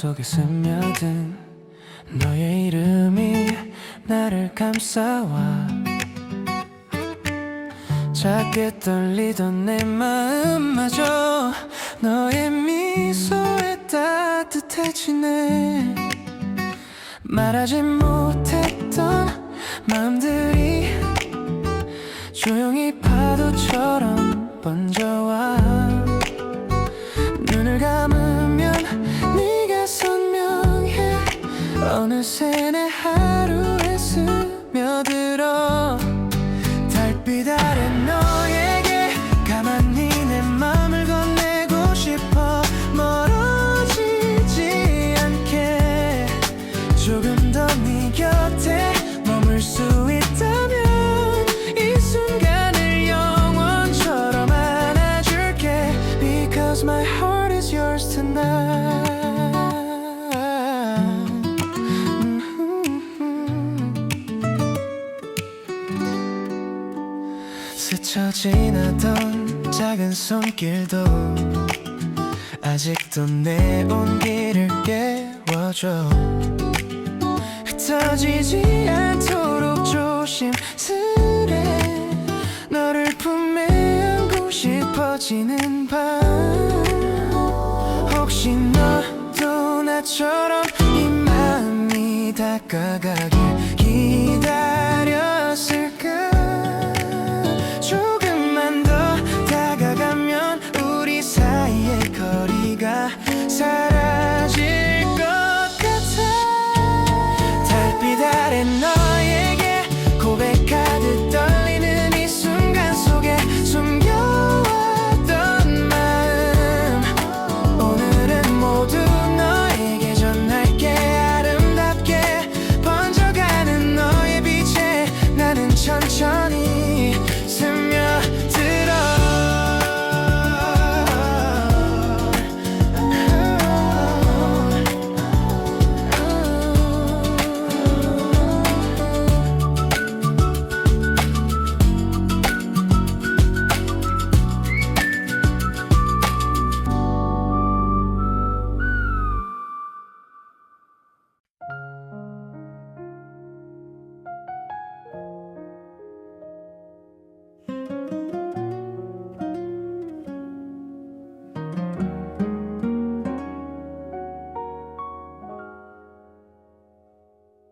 속에 스며든 너의 이름이 나를 감싸와 작게 떨리던 내 마음마저 너의 미소에 따뜻해지네. 말하지 못했던 마음들이 조용히 파도처럼 번져와 눈을 감으면 네가 선명해. 어느새 내 하루에 스며들어 달빛 아래 너에게 가만히 내 맘을 건네고 싶어. 멀어지지 않게 조금 더 네 곁에 머물 수 있다면 이 순간을 영원처럼 안아줄게. Because my heart is yours tonight. 스쳐 지나던 작은 손길도 아직도 내 온기를 깨워줘. 흩어지지 않도록 조심스레 너를 품에 안고 싶어지는 밤. 혹시 너도 나처럼 이 마음이 다가가길 기다렸을까. 조금만 더 다가가면 우리 사이의 거리가 사라질 것 같아. 달빛 아래 너에게 고백하듯 떨리는 이 순간 속에 숨겨왔던 마음. 오늘은 모두 너에게 전할게. 아름답게 번져가는 너의 빛에 나는 천천히 스며들어.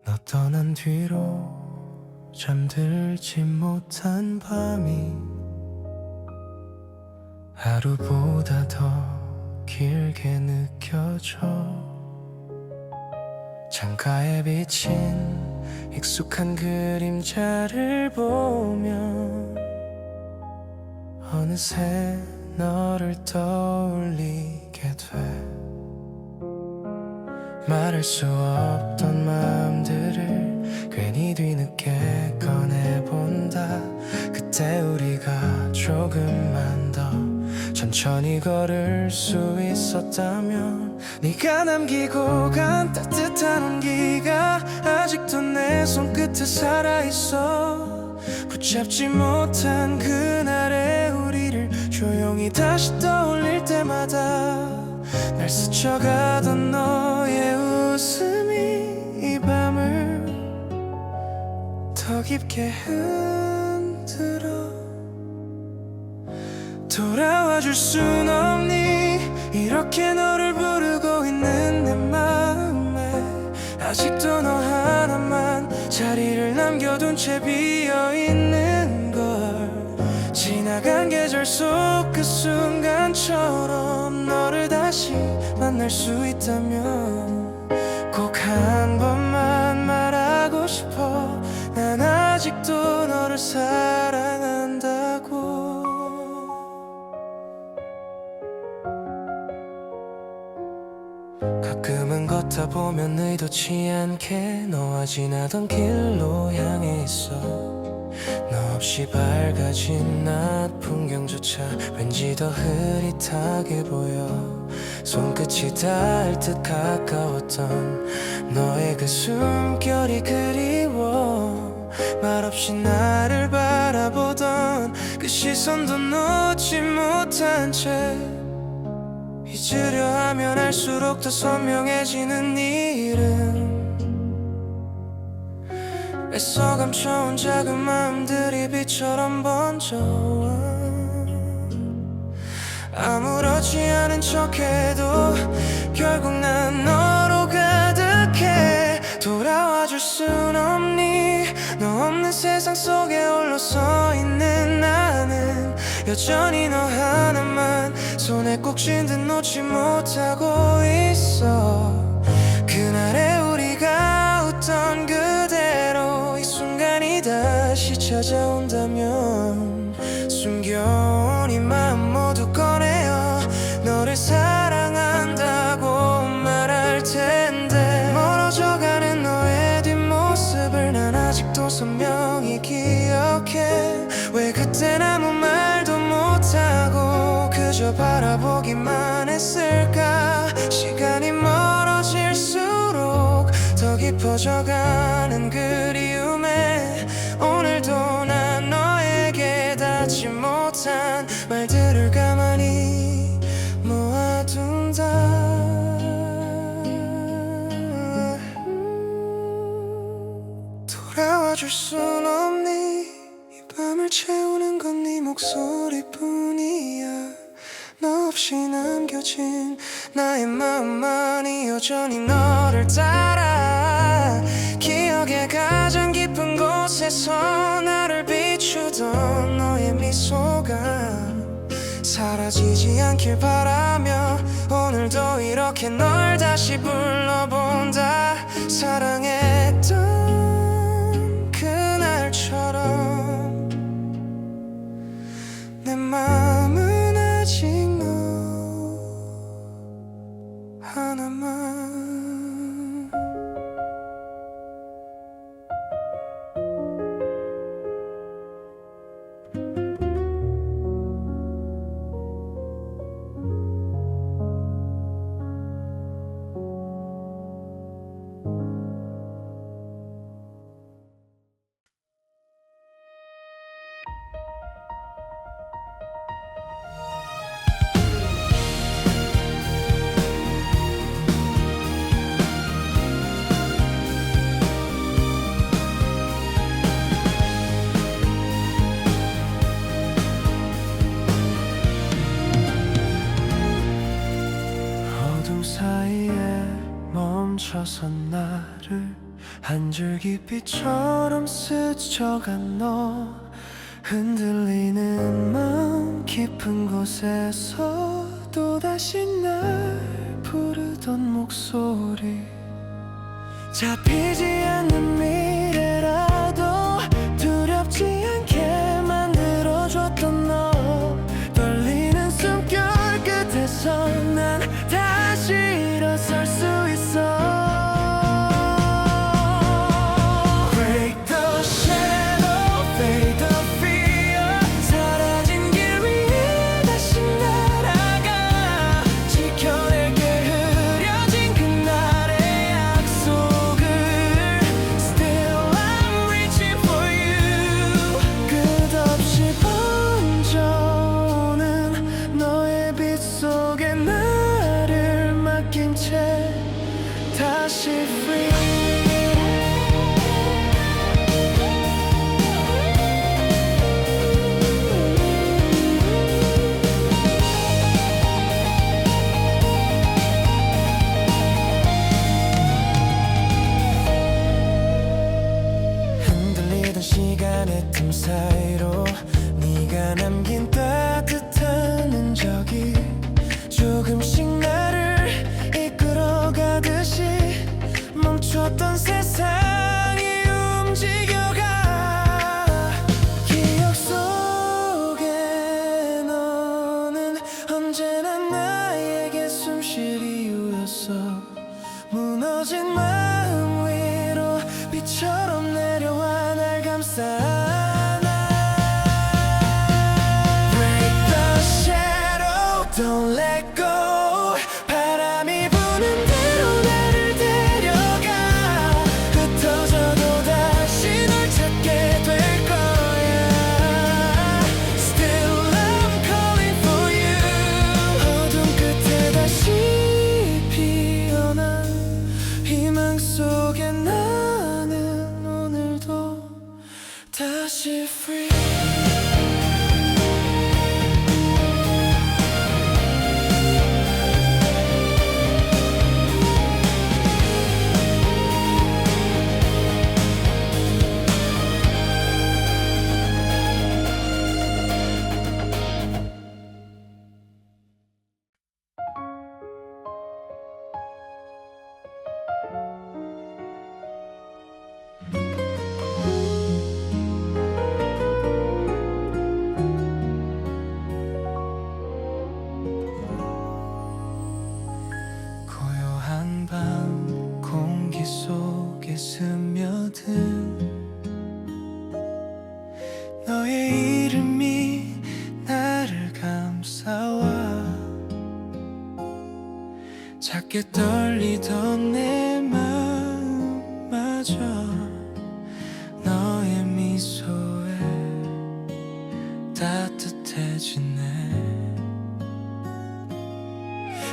너 떠난 뒤로 잠들지 못한 밤이 하루보다 더 길게 느껴져. 창가에 비친 익숙한 그림자를 보면 어느새 너를 떠올리게 돼. 말할 수 없던 마음들을 괜히 뒤늦게 꺼내본다. 그때 우리가 조금만 더 천천히 걸을 수 있었다면 네가 남기고 간 따뜻한 온기가 아직도 내 손끝에 살아있어. 붙잡지 못한 그날의 우리를 조용히 다시 떠올릴 때마다 날 스쳐가던 너의 웃음이 이 밤을 더 깊게 흔들어. 돌아와 줄 순 없니? 이렇게 너를 부르고 있는 내 마음에 아직도 너 하나만 자리를 남겨둔 채 비어있는 걸. 지나간 계절 속 그 순간처럼 너를 다시 만날 수 있다면 꼭 한 번만 말하고 싶어. 난 아직도 너를 사랑한다고. 가끔은 걷다 보면 의도치 않게 너와 지나던 길로 향해 있어. 너 없이 밝아진 낮 풍경조차 왠지 더 흐릿하게 보여. 손끝이 닿을 듯 가까웠던 너의 그 숨결이 그리워. 말없이 나를 바라보던 그 시선도 놓지 못한 채 잊으려 하면 할수록 더 선명해지는 네 이름. 애써 감춰온 작은 마음들이 빛처럼 번져와. 아무렇지 않은 척해도 결국 난 너로 가득해. 돌아와줄 순 없니? 너 없는 세상 속에 홀로 서 있는 나는 여전히 너 하나만 손에 꼭 쥔 듯 놓지 못하고 있어. 그날의 우리가 웃던 그대로 이 순간이 다시 찾아온다면 숨겨온 이 마음 모두 꺼내어 너를 사랑한다고 말할 텐데. 멀어져가는 너의 뒷모습을 난 아직도 선명히 기억해. 왜 그땐 아무 말도 못하고 그저 바라보기만 했을까. 시간이 멀어질수록 더 깊어져가는 그리움에 오늘도 난 너에게 닿지 못한 말들을 가만히 모아둔다. 돌아와줄 순 없니? 이 밤을 채우는 건 네 목소리뿐이야. 너 없이 남겨진 나의 마음만이 여전히 너를 따라. 기억의 가장 깊은 곳에서 나를 비추던 너의 미소가 사라지지 않길 바라며 오늘도 이렇게 널 다시 불러본다. 사랑했던 그날처럼 내 마음은 아직 너 하나만. 사이에 멈춰선 나를 한 줄기 빛처럼 스쳐간 너. 흔들리는 마음 깊은 곳에서 또다시 날 부르던 목소리. 잡히지 않는 미래라도 두렵지 않게 만들어줬던 너. 떨리는 숨결 끝에서 난 다시 일어설 수 있어. Break the shadow, fade the fear. 사라진 길 위에 다시 날아가. 지켜낼게 흐려진 그날의 약속을. Still I'm reaching for you. 끝없이 번져오는 너의 빛 속에 나를 맡긴 채 다시 free. 흔들리던 시간의 틈 사이로 네가 남긴 따뜻한 흔적이 조금씩 나를 이끌어가듯이 멈췄던 세상이 움직여가. 기억 속에 너는 언제나 나에게 숨쉴 이유였어. 무너진 마음 위로 비처럼 내려와 날 감싸 안아. Break the shadow, don't let go. 바람이 부는 대로 나를 데려가. 흩어진 다시 free. 고요한 밤 공기 속에 스며든 너의 이름이 나를 감싸와 작게 떨리던 내 마음마저 너의 미소에 따뜻해지네.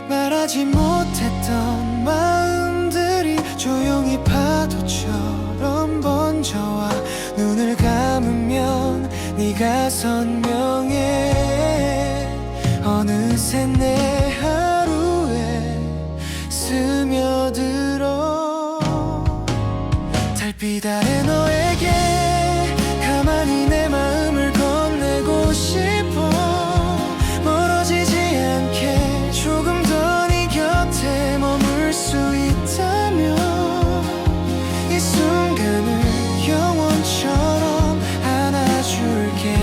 말하지 못했던 마음들이 조용히 파도처럼 번져와 눈을 감으면 네가 선명해. 어느새 내 하루에 스며들어 달빛 아래 너에게 가만히 내 마음을 건네고 싶어. 멀어지지 않게 조금 더 네 곁에 머물 수 있다면 이 순간을 영원처럼 안아줄게.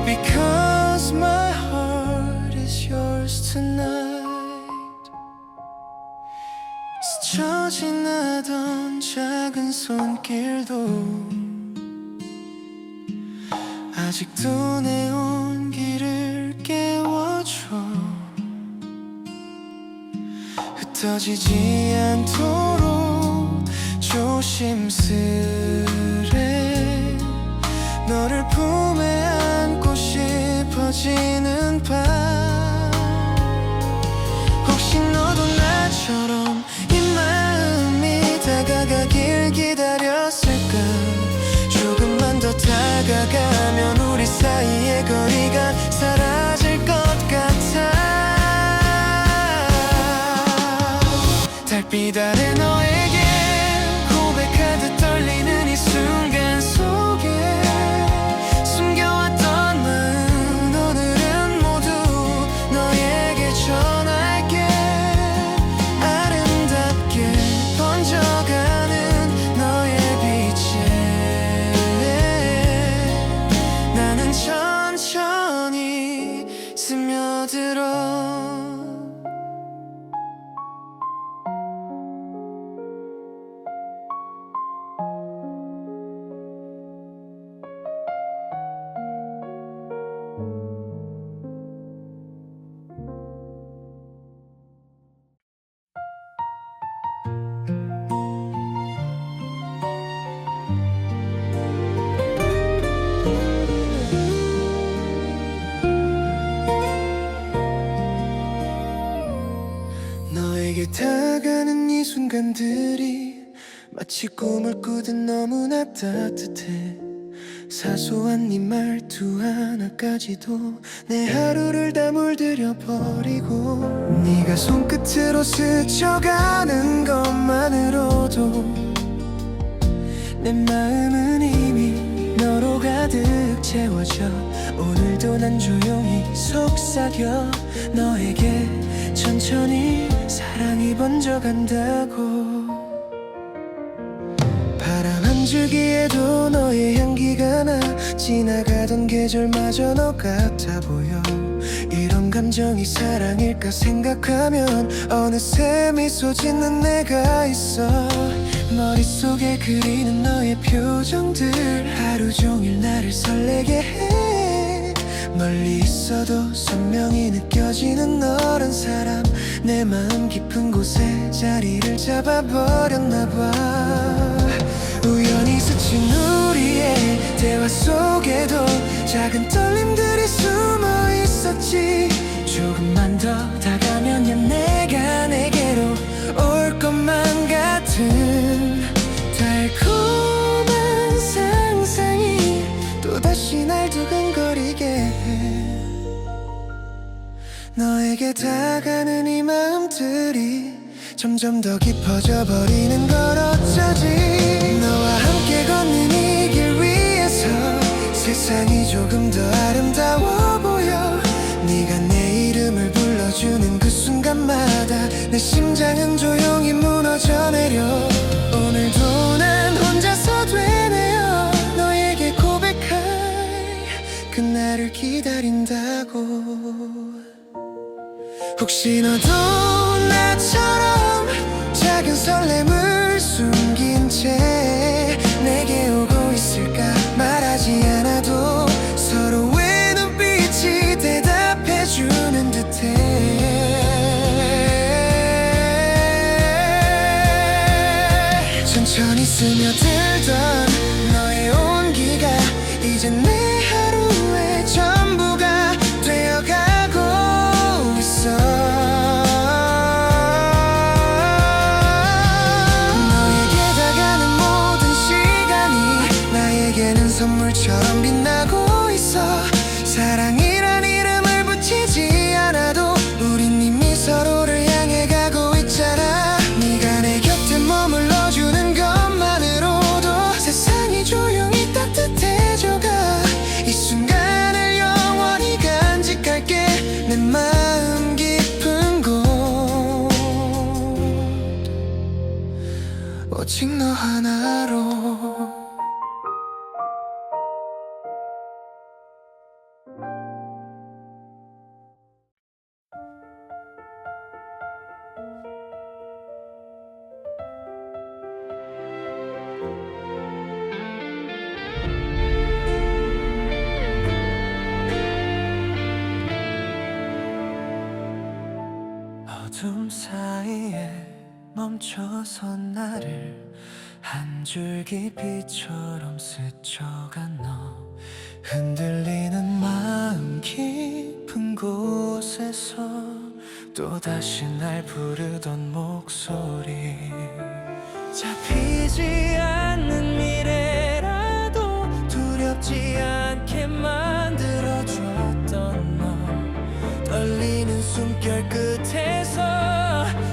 Because my heart is yours tonight. 스쳐 지나던 작은 손길도 아직도 내 온기를 깨워줘. 흩어지지 않도록 조심스레 너를 품에 안고 싶어지는 밤. 혹시 너도 나처럼 이 마음이 다가가길 기다렸을까. 조금만 더 다가가면 우리 사이의 거리가 사라질 것 같아. 달빛 아래 너에게 고백하듯 떨리는 이 순간 속에 숨겨왔던 마음 오늘은 모두 너에게 전할게. 아름답게 번져가는 너의 빛에 나는 천천히 스며들어. 너에게 다가가는 이 순간들이 마치 꿈을 꾸듯 너무나 따뜻해. 사소한 네 말투 하나까지도 내 하루를 다 물들여 버리고 네가 손끝으로 스쳐가는 것만으로도 내 마음은 이미 너로 가득 채워져. 오늘도 난 조용히 속삭여 너에게 천천히 사랑이 번져간다고. 바람 한 줄기에도 너의 향기가 나. 지나가던 계절마저 너 같아 보여. 이런 감정이 사랑일까 생각하면 어느새 미소 짓는 내가 있어. 머릿속에 그리는 너의 표정들 하루 종일 나를 설레게 해. 멀리 있어도 선명히 느껴지는 너란 사람. 내 마음 깊은 곳에 자리를 잡아버렸나 봐. 우연히 스친 우리의 대화 속에도 작은 떨림들이 숨어 있었지. 조금만 더 다가면야 내가 내게로 올 것만 같은 달콤 너에게 다가가는 이 마음들이 점점 더 깊어져 버리는 걸 어쩌지. 너와 함께 걷는 이 길 위에서 세상이 조금 더 아름다워 보여. 네가 내 이름을 불러주는 그 순간마다 내 심장은 조용히 무너져 내려. 오늘도 난 혼자서 되뇌어 너에게 고백할 그날을 기다린다고. 혹시 너도 나처럼 작은 설렘을 숨긴 채 내게 오고 있을까. 말하지 않아도 서로의 눈빛이 대답해주는 듯해. 천천히 스며들던 너의 온기가 이제 내 하루의 전부가 되어가고 있어. 너에게 다가는 모든 시간이 나에게는 선물처럼 빛나고 있어. 사랑이란 이름을 붙이지 않아도 우린 이미 서로를 향해 가고 있잖아. 네가 내 곁에 머물러주는 것만으로도 세상이 조용히 따뜻해져가. 이 순간을 영원히 간직할게. 내 마음 깊은 곳 오직 너 하나로. 어둠 사이에 멈춰선 나를 한 줄기 빛처럼 스쳐간 너. 흔들리는 마음 깊은 곳에서 또다시 날 부르던 목소리. 잡히지 않는 미래라도 두렵지 않게 만들어줬던 너. 떨리는 숨결 끝에서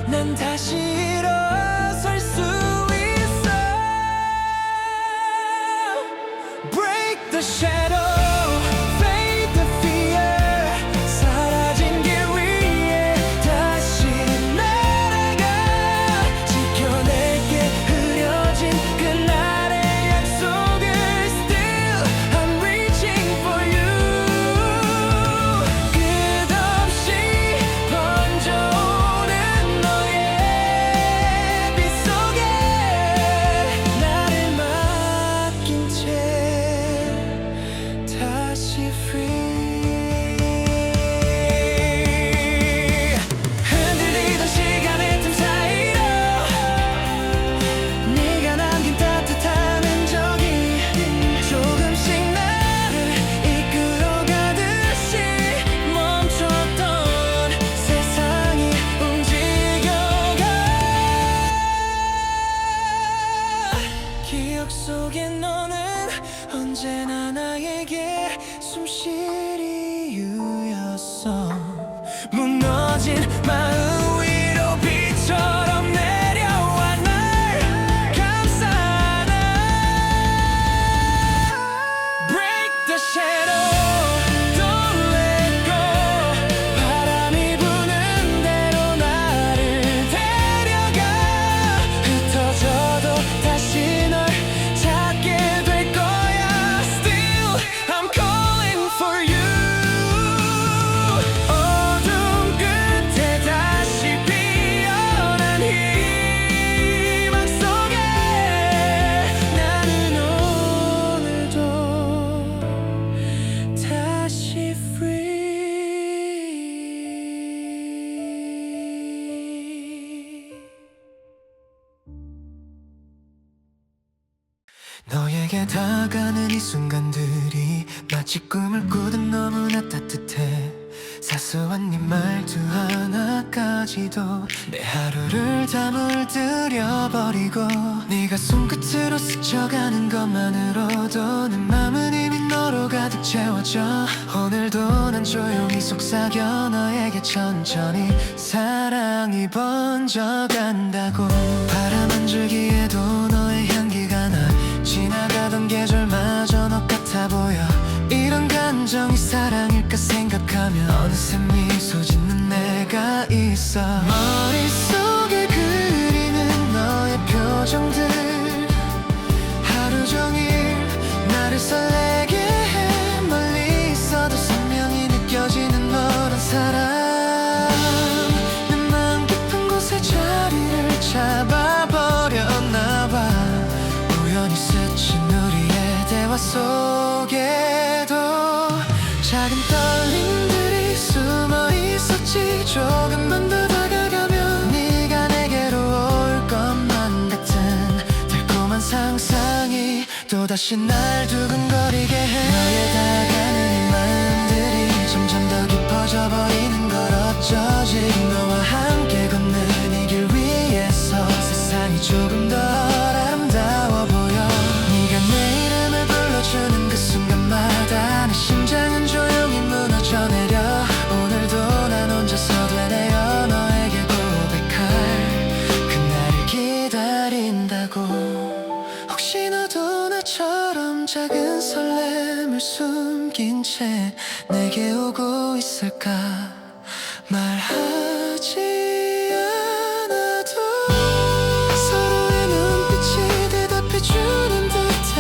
난 다시 일어설 수 있어. Break the shadow, fade the fear. 사라진 길 위에 다시 날아가. 지켜낼게 흐려진 그날의 약속을. Still I'm reaching for you. 끝없이 번져오는 너의 빛 속에 나를 맡긴 채 다시 free. 흔들리던 시간의 틈 사이로 네가 남긴 따뜻한 흔적이 조금씩 나를 이끌어가듯이 멈췄던 세상이 움직여가. 기억 속에 너는 언제나 나에게 숨쉴 이유였어. 무너진 마음 위로 비처럼 내려와 날 감싸나. Break the shadow, don't let go. 바람이 부는 대로 나를 데려가. 흩어져도 다시 널 찾게 될 거야. Still I'm calling for you. 어둠 끝에 다시 피어난 희망 속에 나는 오늘도 다시 free. 너에게 다가는 이 순간들이 마치 꿈을 꾸듯 너무나 따뜻해. 사소한 네 말투 하나까지도 내 하루를 다 물들여버리고. 네가 손끝으로 스쳐가는 것만으로도 내 맘은 이미 너로 가 가득 채워져 오늘도 난 조용히 속삭여 너에게 천천히 사랑이 번져간다고 바람 한 줄기에도 너의 향기가 나 지나가던 계절마저 너 같아 보여 이런 감정이 사랑일까 생각하면 어느새 미소 짓는 내가 있어 머릿속에 그리는 너의 표정들 하루 종일 나를 설레게 해 멀리 있어도 선명히 느껴지는 너란 사람 내 마음 깊은 곳에 자리를 잡아버렸나 봐 우연히 스친 우리의 대화 속에도 작은 떨림들이 숨어 있었지 조금만 더 다가가면 네가 내게로 올 것만 같은 달콤한 상상이 또다시 날 두근거리게 해 너의 다가가는 이 마음들이 점점 더 깊어져 버리는 걸 어쩌지 너와 함께 걷는 이 길 위에서 세상이 조금 더 아름다워 보여 네가 내 이름을 불러주는 그 순간마다 내 심장은 조용히 무너져 내려 오늘도 난 혼자서 되뇌어 너에게 고백할 그날을 기다린다고 혹시 너도 나처럼 작은 설렘을 숨긴 채 내게 오고 있을까 말하지 않아도 서로의 눈빛이 대답해주는 듯해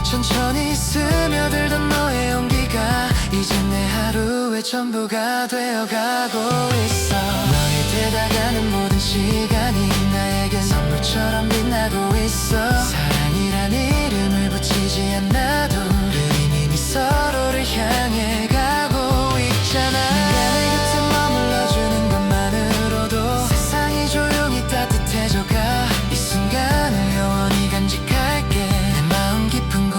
천천히 스며들던 너의 온기가 이제 내 하루의 전부가 되어가고 있어 너의 되다가는 모든 시간이 나에겐 선물처럼 빛나고 있어 사랑이란 이름을 붙이지 않아도 우린 이미 서로를 향해 가고 있잖아 네가 내 곁에 머물러주는 것만으로도 세상이 조용히 따뜻해져가 이 순간을 영원히 간직할게 내 마음 깊은 곳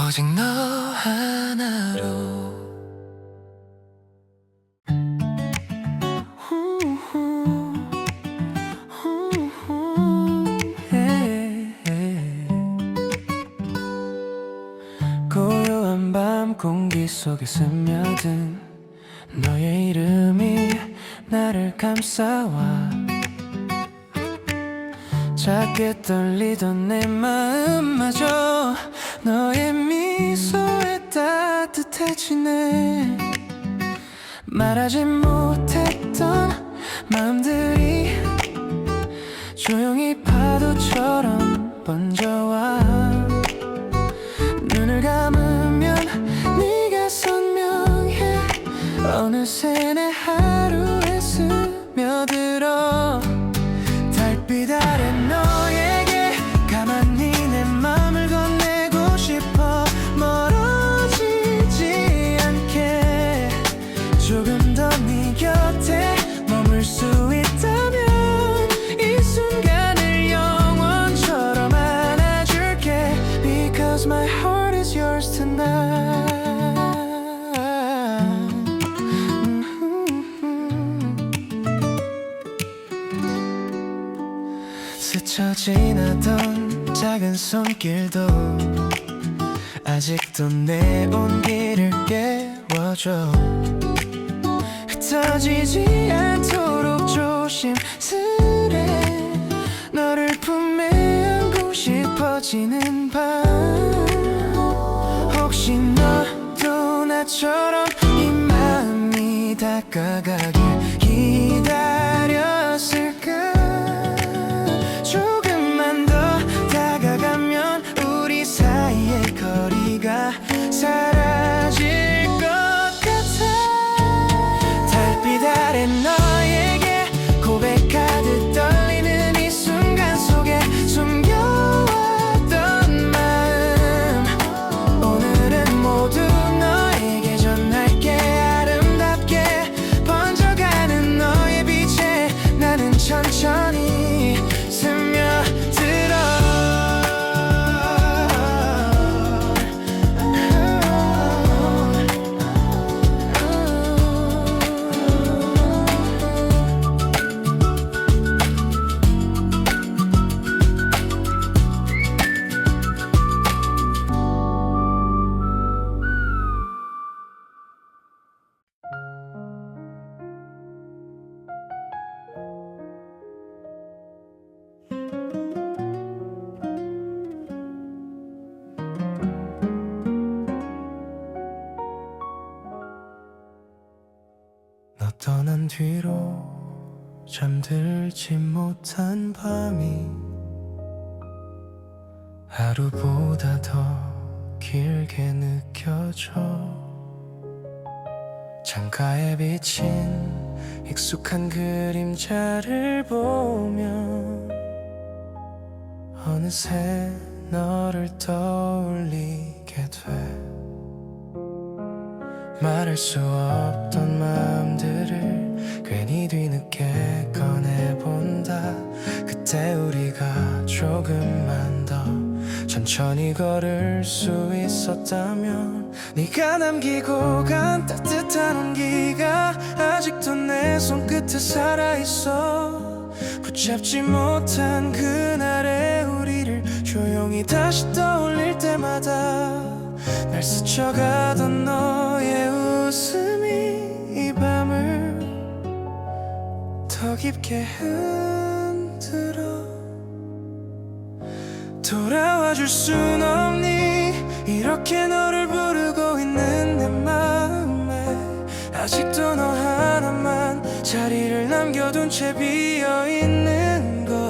오직 너 하나로 고요한 밤 공기 속에 스며든 너의 이름이 나를 감싸와 작게 떨리던 내 마음마저 너의 미소에 따뜻해지네 말하지 못했던 마음들이 조용히 파도처럼 번져와 눈을 감으면 네가 선명해 어느새 내 하루에 스며들어 달빛 아래 너에게 가만히 내 맘을 건네고 싶어 멀어지지 않게 조금 더 네 곁에 머물 수 있다면 이 순간을 영원처럼 안아줄게 Because my heart is yours tonight 스쳐 지나던 작은 손길도 아직도 내 온기를 깨워줘 흩어지지 않도록 조심스레 너를 품에 안고 싶어지는 밤 혹시 너도 나처럼 이 마음이 다가가길 기다렸을까 조금만 더 다가가면 우리 사이의 거리가 사라질 것 같아 달빛 아래 너에게 고백하듯 떨리는 이 순간 속에 숨겨왔던 마음 오늘은 모두 너에게 전할게 아름답게 번져가 뒤로 잠들지 못한 밤이 하루보다 더 길게 느껴져. 창가에 비친 익숙한 그림자를 보면 어느새 너를 떠올리게 돼. 말할 수 없던 마음들을 괜히 뒤늦게 꺼내본다. 그때 우리가 조금만 더 천천히 걸을 수 있었다면, 네가 남기고 간 따뜻한 온기가 아직도 내 손끝에 살아있어. 붙잡지 못한 그날의 우리를 조용히 다시 떠올릴 때마다 날 스쳐가던 너의 웃음이 이 밤을 더 깊게 흔들어. 돌아와 줄 순 없니? 이렇게 너를 부르고 있는 내 마음에 아직도 너 하나만 자리를 남겨둔 채 비어있는 걸.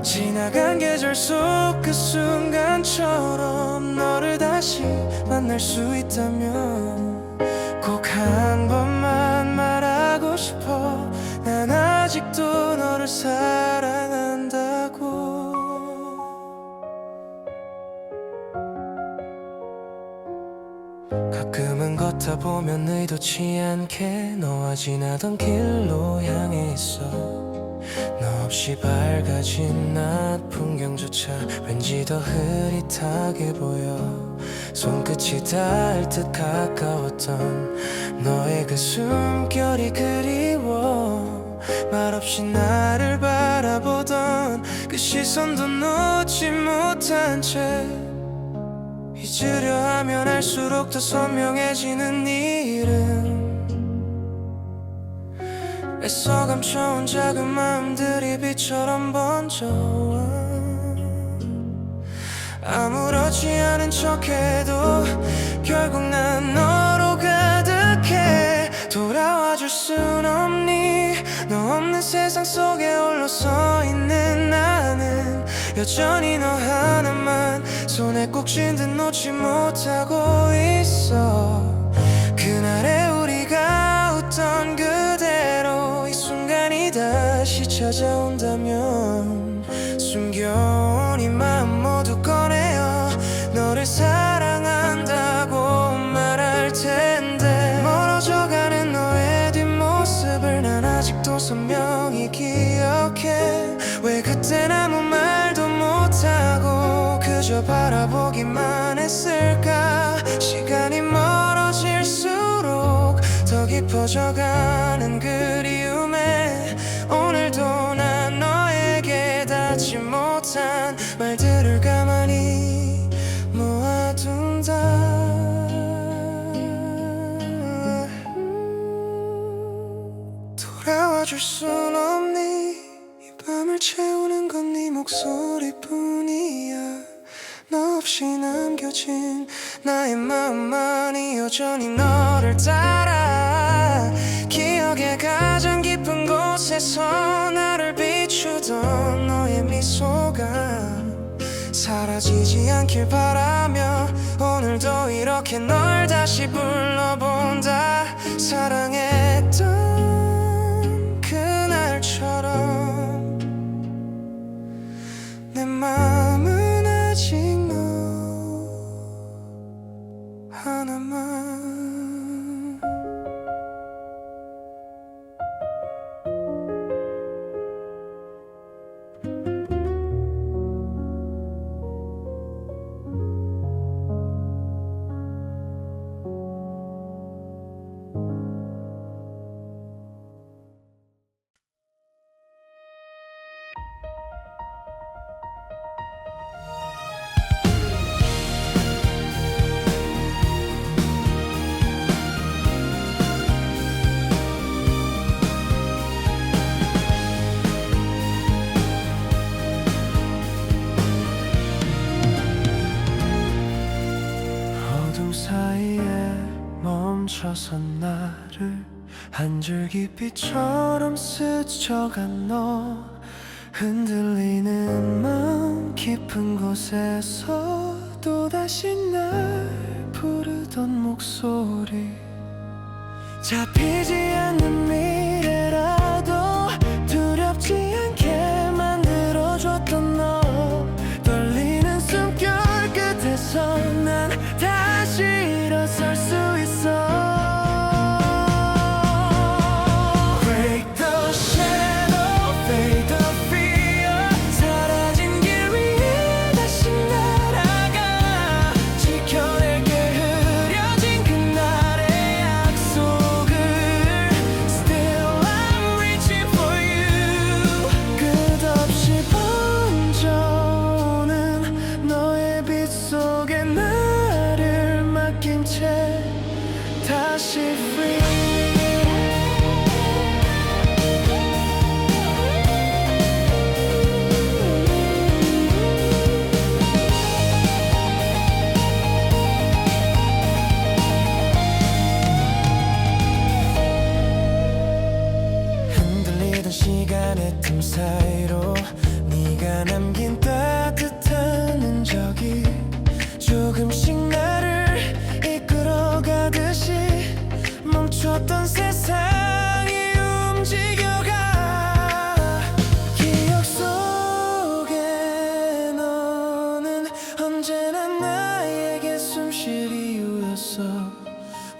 지나간 계절 속 그 순간처럼 너를 다시 만날 수 있다면 꼭 한 번만 말하고 싶어. 난 아직도 너를 사랑한다고. 가끔은 걷다 보면 의도치 않게 너와 지나던 길로 향해 있어. 너 없이 밝아진 낮 풍경조차 왠지 더 흐릿하게 보여. 손끝이 닿을 듯 가까웠던 너의 그 숨결이 그리워. 말없이 나를 바라보던 그 시선도 놓지 못한 채 잊으려 하면 할수록 더 선명해지는 네 이름. 애써 감춰온 작은 마음들이 비처럼 번져와. 아무렇지 않은 척해도 결국 난 너로 가득해. 돌아와 줄 순 없니? 너 없는 세상 속에 홀로 서 있는 나는 여전히 너 하나만 손에 꼭 쥔 듯 놓지 못하고 있어. 그날의 우리가 웃던 그대로 이 순간이 다시 찾아온다면 숨겨온 이 마음 모두 꺼내어 너를 사랑한다고 말할 텐데, 멀어져가는 너의 뒷모습을 난 아직도 선명히 기억해. 왜 그땐 아무 말도 못하고 그저 바라보기만 했을까. 시간이 멀어질수록 더 깊어져가는 그리움에 오늘도 난 너에게 닿지 못한 말들을 가만히 모아둔다. 돌아와 줄 순 없니? 이 밤을 채우는 건 네 목소리뿐이야. 너 없이 남겨진 나의 마음만이 여전히 너를 따라. 기억의 가장 깊은 곳에서 나를 비추던 너의 미소가 사라지지 않길 바라며 오늘도 이렇게 널 다시 불러본다. 사랑했던 그날처럼 내 마음은 아직 너 하나만. 멈춰선 나를 한 줄기 빛처럼 스쳐간 너, 흔들리는 마음 깊은 곳에서 또다시 날 부르던 목소리. 잡히지 않는 미래라도 두렵지 않게 만들어줬던 너, 떨리는 숨결 끝에서 난 다시 일어설 수 있어. 다시 free. 흔들리던 시간의 틈 사이로 네가 남긴 따뜻한 흔적이 조금씩 나를 이끌어가듯이 멈췄던 세상이 움직여가. 기억 속에 너는 언제나 나에게 숨쉴 이유였어.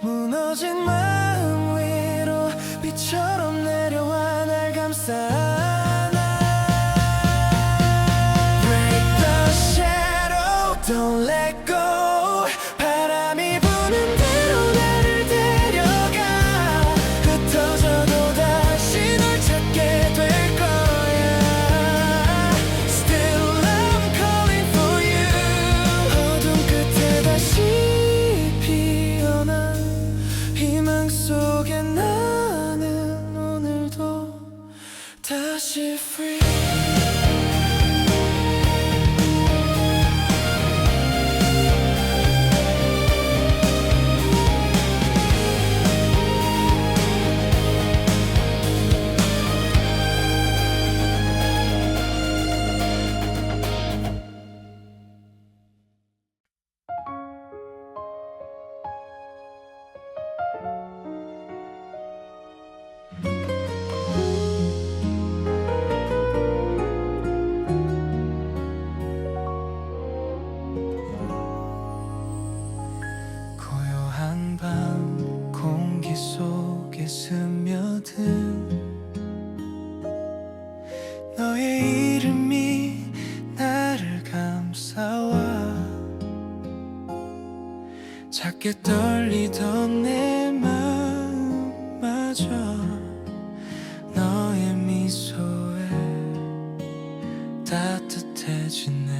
무너진 마음 위로 비처럼 내려와 날 감싸 안아. Break the shadow, don't let go. 바람이 부는 대로 나를 데려가. 흩어져도 다시 널 찾게 될 거야. Still I'm calling for you. 어둠 끝에 다시 피어난 희망 속에 나는 오늘도 다시 free. 고요한 밤 공기 속에 스며든 너의 이름이 나를 감싸와. 작게 떨리던 내 마음마저 너의 미소에 따뜻해지네.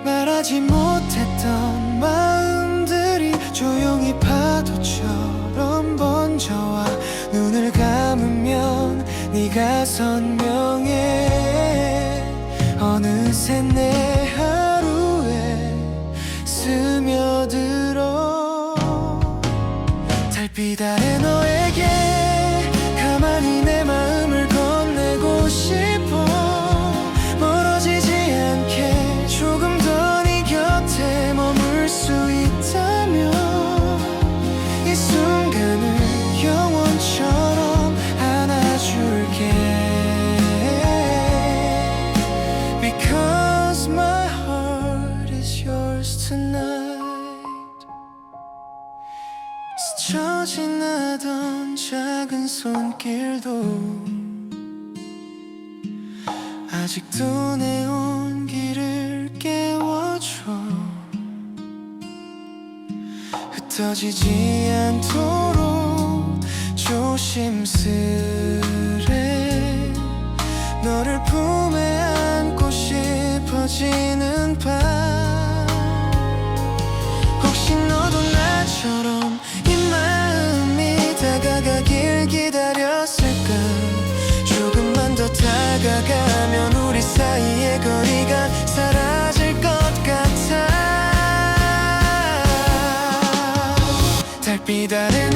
말하지 못했던 마음들이 조용히 파도처럼 번져와. 눈을 감으면 네가 선명해. 어느새 내 하루에 스며들어. 달빛 아래 너에게 가만히 내 마음을 건네고 싶어. 멀어지지 않게 조금 더 네 곁에 머물 수 있다면 이 순간을 영원처럼 안아줄게. Because my heart is yours tonight. 스쳐 지나던 작은 손길도 아직도 내 온기를 깨워줘. 흩어지지 않도록 조심스레 너를 품에 안고 싶어지는 밤. 혹시 너도 나처럼 이 마음이 다가가길 기다렸을까. 조금만 더 다가가면 우리 사이의 거리가 사라질 것 같아. 달빛 아래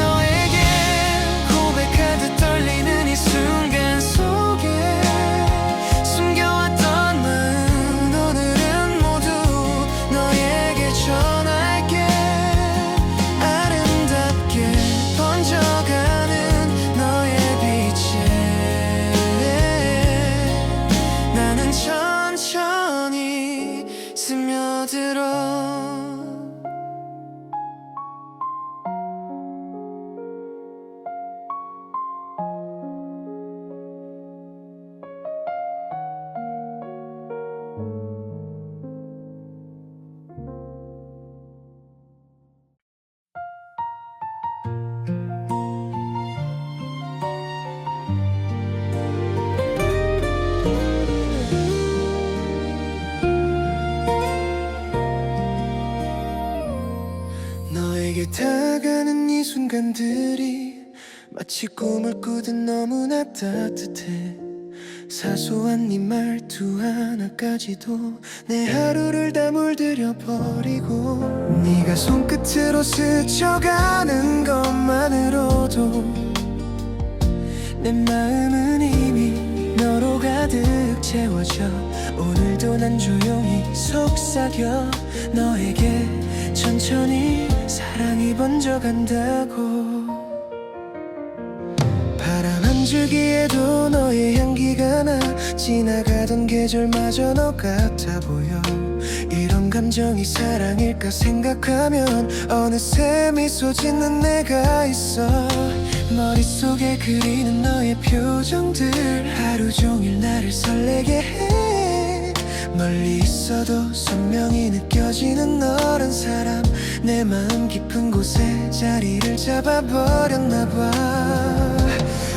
마치 꿈을 꾸듯 너무나 따뜻해. 사소한 네 말투 하나까지도 내 하루를 다 물들여 버리고, 네가 손끝으로 스쳐가는 것만으로도 내 마음은 이미 너로 가득 채워져. 오늘도 난 조용히 속삭여 너에게 천천히 사랑이 번져간다고. 바람 한 줄기에도 너의 향기가 나. 지나가던 계절마저 너 같아 보여. 이런 감정이 사랑일까 생각하면 어느새 미소 짓는 내가 있어. 머릿속에 그리는 너의 표정들 하루 종일 나를 설레게 해. 멀리 있어도 선명히 느껴지는 너란 사람, 내 마음 깊은 곳에 자리를 잡아버렸나 봐.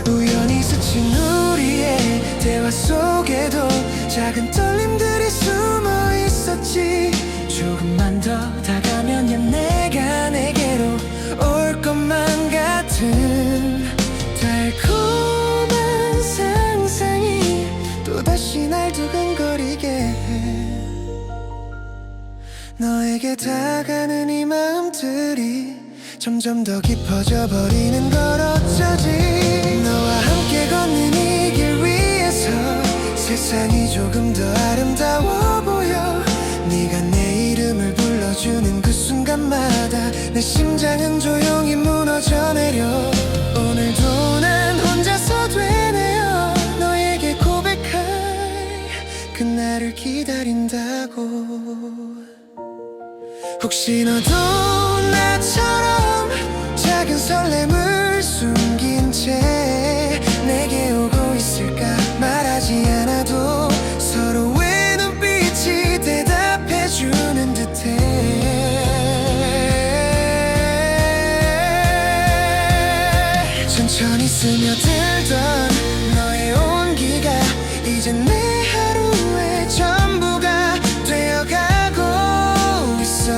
우연히 스친 우리의 대화 속에도 작은 떨림들이 숨어 있었지. 조금만 더 다가면야 내가 내게로 올 것만 같은 달콤한 상상이 또다시 날 두근거리게 해. 너에게 다가는 이 마음들이 점점 더 깊어져 버리는 걸 어쩌지. 너와 함께 걷는 이 길 위에서 세상이 조금 더 아름다워 보여. 네가 내 이름을 불러주는 그 순간마다 내 심장은 조용히 무너져 내려. 오늘도 난 혼자서 되뇌어 너에게 고백할 그날을 기다린다고. 혹시 너도 나처럼 작은 설렘을 숨긴 채 내게 오고 있을까. 말하지 않아도 서로의 눈빛이 대답해주는 듯해. 천천히 스며들던 너의 온기가 이제 내 하루의 전부가 되어가고 있어.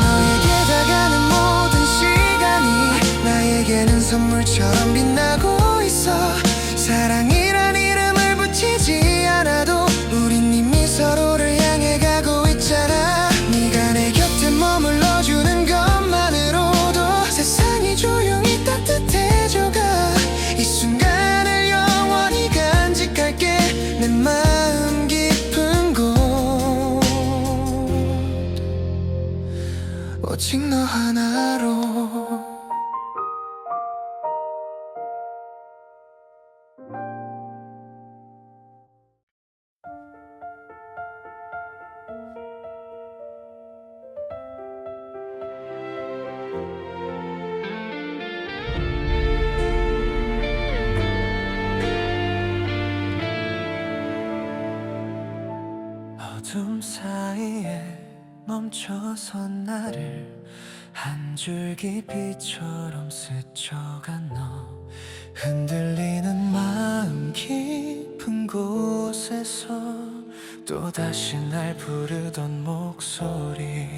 너에게 다가는 모든 시간이 나에게는 선물처럼 빛나고 있어. 사랑이란 이름을 붙이지 않아도 우린 이미 서로를 향해 가고 있잖아. 네가 내 곁에 머물러주는 것만으로도 세상이 조용히 따뜻해져가. 이 순간을 영원히 간직할게. 내 마음 깊은 곳 오직 너 하나로. 어둠 사이에 멈춰선 나를 한 줄기 빛처럼 스쳐간 너. 흔들리는 마음 깊은 곳에서 또다시 날 부르던 목소리.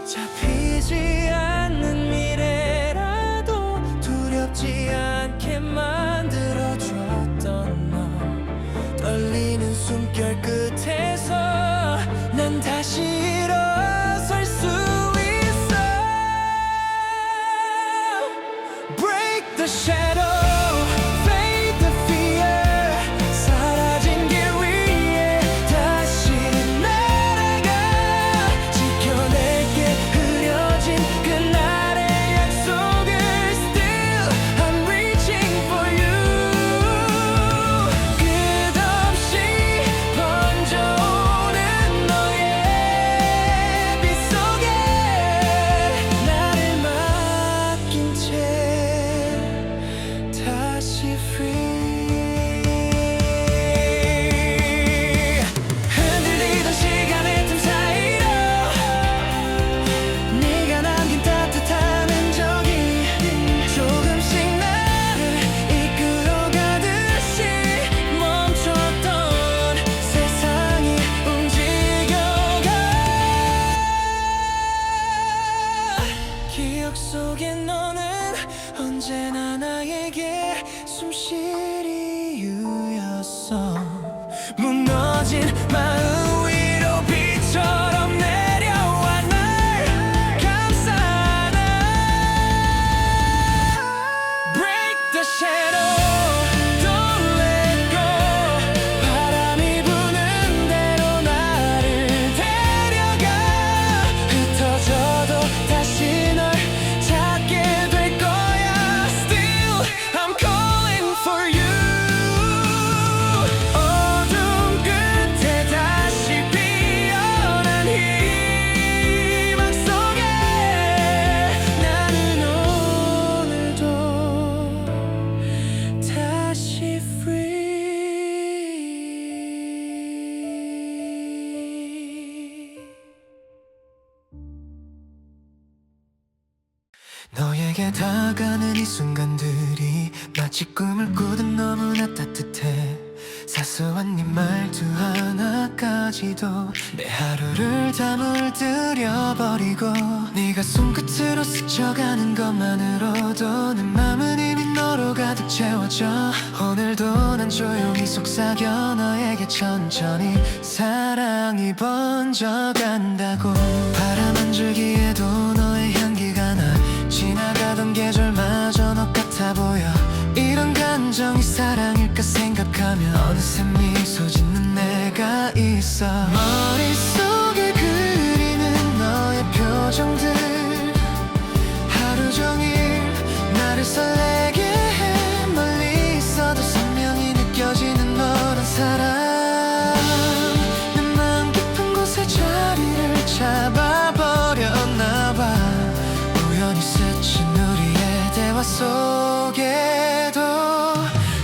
잡히지 않는 미래라도 두렵지 않게 만들어줬던 너. 떨리는 숨결 끝에서 난 다시 일어설 수 있어. Break the shadow, fade the fear. 사라진 길 위에 다시 날아가. 지켜낼게 흐려진 그날의 약속을. Still I'm reaching for you. 끝없이 번져오는 너의 빛 속에 나를 맡긴 채 나에게 숨쉴 이유였어. 무너진 마음 위로 비처럼 내려와 날 감싸나. Break the shadow, don't let go. 바람이 부는 대로 나를 데려가. 흩어져도 다시 널 찾게 될 거야. Still I'm calling for you. 어둠 끝에 다시 피어난 희망 속에 나는 오늘도 다시 free. 너에게 다가는 이 순간들이 마치 꿈을 꾸듯 너무나 따뜻해. 사소한 네 말투 하나까지도 내 하루를 다 물들여버리고, 네가 손끝으로 스쳐가는 것만으로도 내 맘은 이미 너로 가득 채워져. 오늘도 난 조용히 속삭여 너에게 천천히 사랑이 번져간다고. 바람 한 줄기에도 너의 향기가 나. 지나가던 계절마저 너 같아 보여. 이런 감정이 사랑일까 생각하면 어느새 미소 짓는 내가 있어. 머릿속에 그리는 너의 표정들 하루 종일 나를 설레게 해. 멀리 있어도 선명히 느껴지는 너란 사람. 내 마음 깊은 곳에 자리를 잡아버렸나 봐. 우연히 스친 우리의 대화 속에도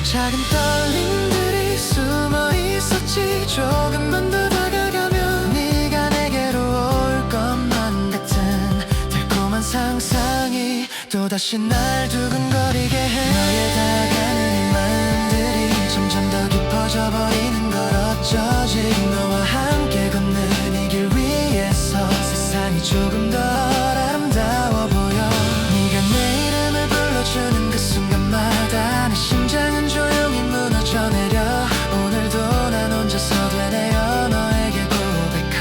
작은 떨림들이 숨어 있었지. 조금만 더 다가가면 네가 내게로 올 것만 같은 달콤한 상상이 또다시 날 두근거리게 해. 너의 다가가는 이 마음들이 점점 더 깊어져 버리는 걸 어쩌지. 너와 함께 걷는 이 길 위에서 세상이 조금 더 아름다워 보여. 네가 내 이름을 불러주는 그 순간마다 내 심장은 조용히 무너져 내려. 오늘도 난 혼자서 되뇌어 너에게 고백할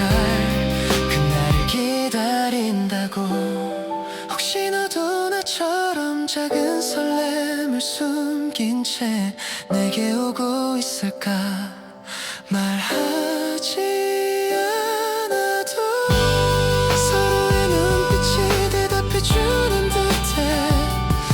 그날을 기다린다고. 혹시 너도 나처럼 작은 설렘을 숨긴 채 내게 오고 있을까. 말하지 않아도 서로의 눈빛이 대답해주는 듯해.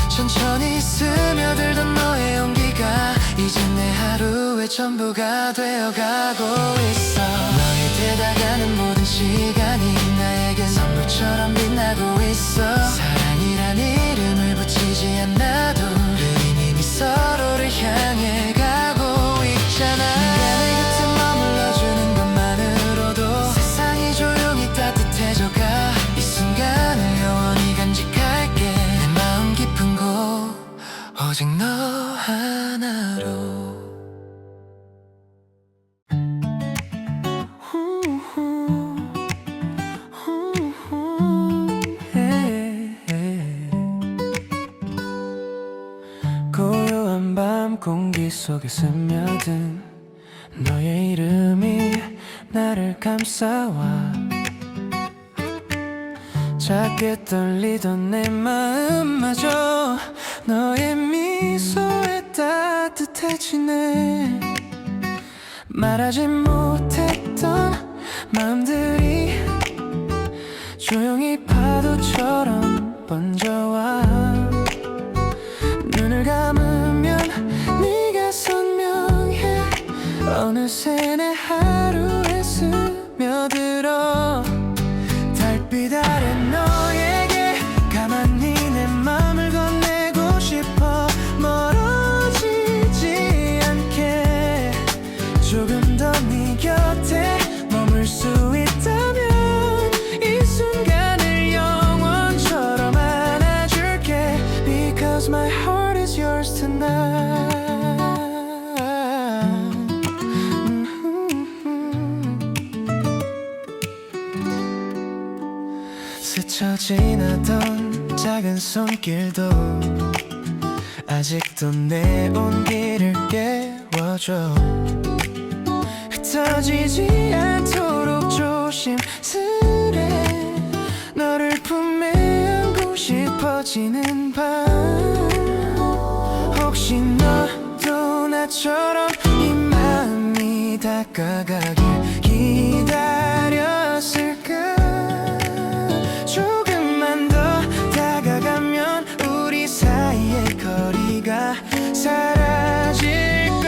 천천히 스며들던 너의 온기가 이제 내 하루의 전부가 되어가고 있어. 너의 되다가는 모든 시간이 나에겐 선물처럼 빛나고 있어. 사랑이란 이름을 붙이지 않아도 우린 이미 서로를 향해 가고 있잖아. 네가 내 곁에 머물러주는 것만으로도 세상이 조용히 따뜻해져가. 이 순간을 영원히 간직할게. 내 마음 깊은 곳 오직 너 하나로. 고요한 밤 공기 속에 스며든 너의 이름이 나를 감싸와. 작게 떨리던 내 마음마저 너의 미소에 따뜻해지네. 말하지 못했던 마음들이 조용히 파도처럼 번져와. 눈을 감으면 네가 선명해. 어느새 내 하루에 스며들어. 달빛 아래 너에게 가만히 내 맘을 건네고 싶어. 멀어지지 않게 조금 더 네 곁에 머물 수 있다면 이 순간을 영원처럼 안아줄게. Because my heart is yours tonight. 스쳐 지나던 작은 손길도 아직도 내 온기를 깨워줘. 흩어지지 않도록 조심스레 너를 품에 안고 싶어지는 밤. 혹시 너도 나처럼 이 마음이 다가가길 기다렸을까? 조금만 더 다가가면 우리 사이의 거리가 사라질 것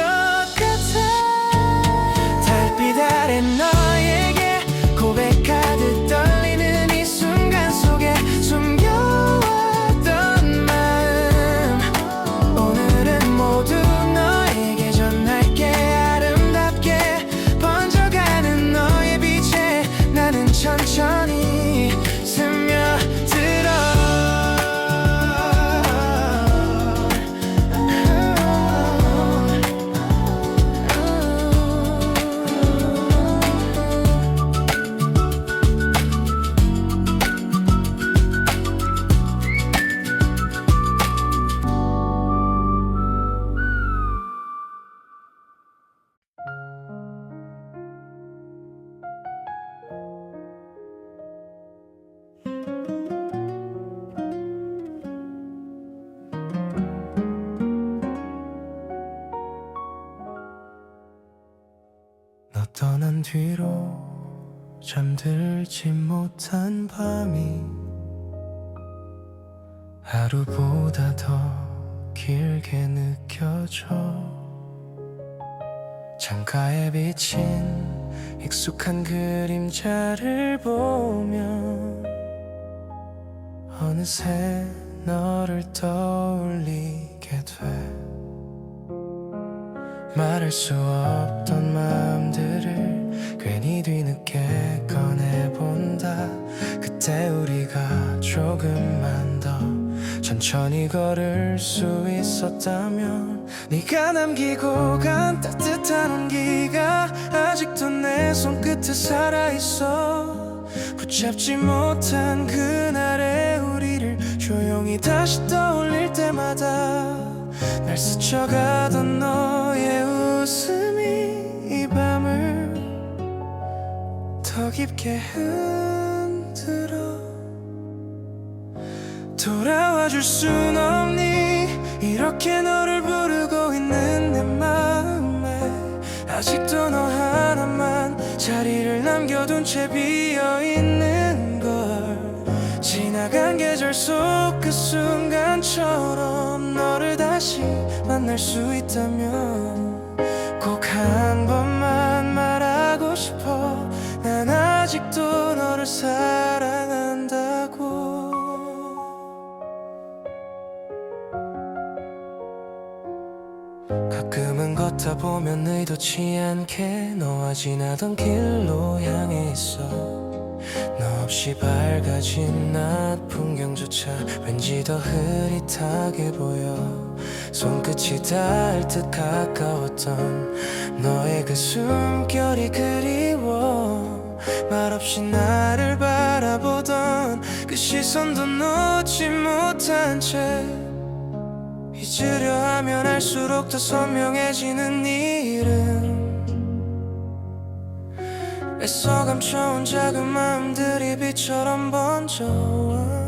같아. 달빛 아래 너에게 고백하듯 떨리는 이 순간 속에 숨겨왔던 마음. 오늘은 모두 너에게 전할게. 아름답게 번져가는 너의 빛에 나는 천천히 스며들어. 너 떠난 뒤로 잠들지 못한 밤이 하루보다 더 길게 느껴져. 창가에 비친 익숙한 그림자를 보면 어느새 너를 떠올리게 돼. 말할 수 없던 마음들을 괜히 뒤늦게 꺼내본다. 그때 우리가 조금만 더 천천히 걸을 수 있었다면. 네가 남기고 간 따뜻한 온기가 아직도 내 손끝에 살아있어. 붙잡지 못한 그날의 우리를 조용히 다시 떠올릴 때마다 날 스쳐가던 너의 웃음이 이 밤을 더 깊게 흔들어. 돌아와줄 순 없니? 이렇게 너를 부르고 있는 내 마음에 아직도 너 하나만 자리를 남겨둔 채 비어있는 걸. 지나간 계절 속 그 순간처럼 너를 다시 만날 수 있다면 꼭 한 번만 말하고 싶어. 난 아직도 너를 사랑한다고. 가끔은 걷다 보면 의도치 않게 너와 지나던 길로 향해 있어. 너 없이 밝아진 낮 풍경조차 왠지 더 흐릿하게 보여. 손끝이 닿을 듯 가까웠던 너의 그 숨결이 그리워. 말없이 나를 바라보던 그 시선도 놓지 못한 채 잊으려 하면 할수록 더 선명해지는 네 이름. 애써 감춰온 작은 마음들이 비처럼 번져와.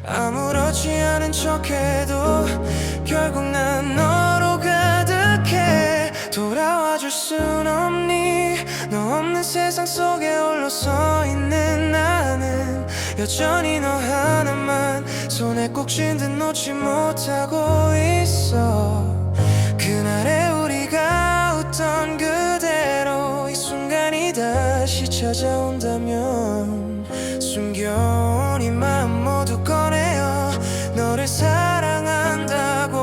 아무렇지 않은 척해도 결국 난 너로 가득해. 돌아와줄 순 없니? 너 없는 세상 속에 홀로 서 있는 나는 여전히 너 하나만 손에 꼭 쥔 듯 놓지 못하고 있어. 그날의 우리가 웃던 그대로 이 순간이 다시 찾아온다면 숨겨온 이 마음 모두 꺼내어 너를 사랑한다고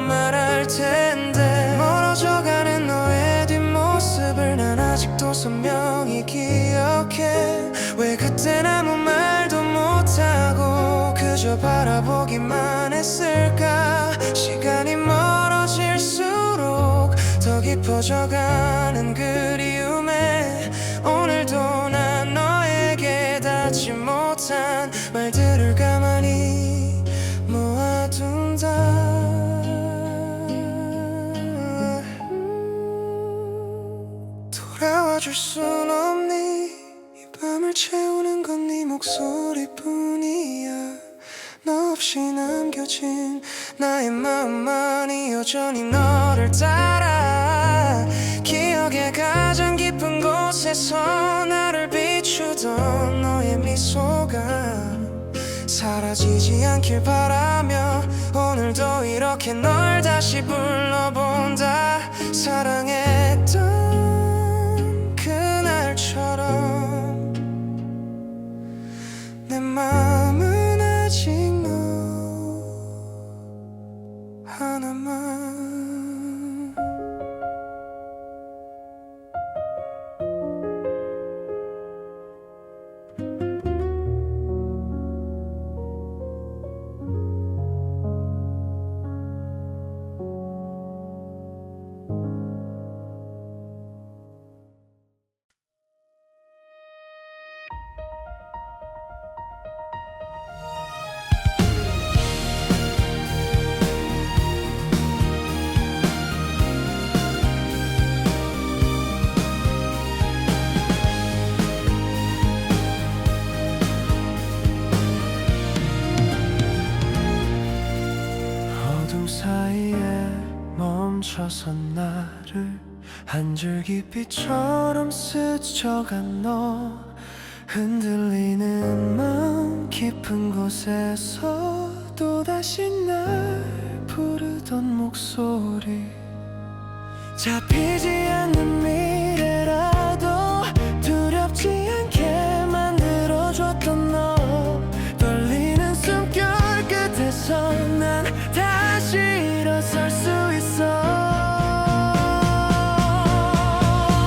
말할 텐데. 멀어져가는 너의 뒷모습을 난 아직도 선명히 기억해. 왜 그땐 아무 말도 못하고 그저 바라보기만 했을까. 시간이 멀어질수록 더 깊어져가는 그리움에 오늘도 난 너에게 닿지 못한 말들을 가만히 모아둔다. 들어줄 순 없니? 이 밤을 채우는 건 네 목소리뿐이야. 너 없이 남겨진 나의 마음만이 여전히 너를 따라. 기억의 가장 깊은 곳에서 나를 비추던 너의 미소가 사라지지 않길 바라며 오늘도 이렇게 널 다시 불러본다. 사랑했던 그날처럼 내 마음은 아직 너 하나만. 사이에 멈춰선 나를 한 줄기빛처럼 스쳐간 너. 흔들리는 마음 깊은 곳에서 또다시 날 부르던 목소리. 잡히지 않는 미래라도 두렵지 않게 만들어줬던 너. 떨리는 숨결 끝에서 난 다시 일어설 수 있어.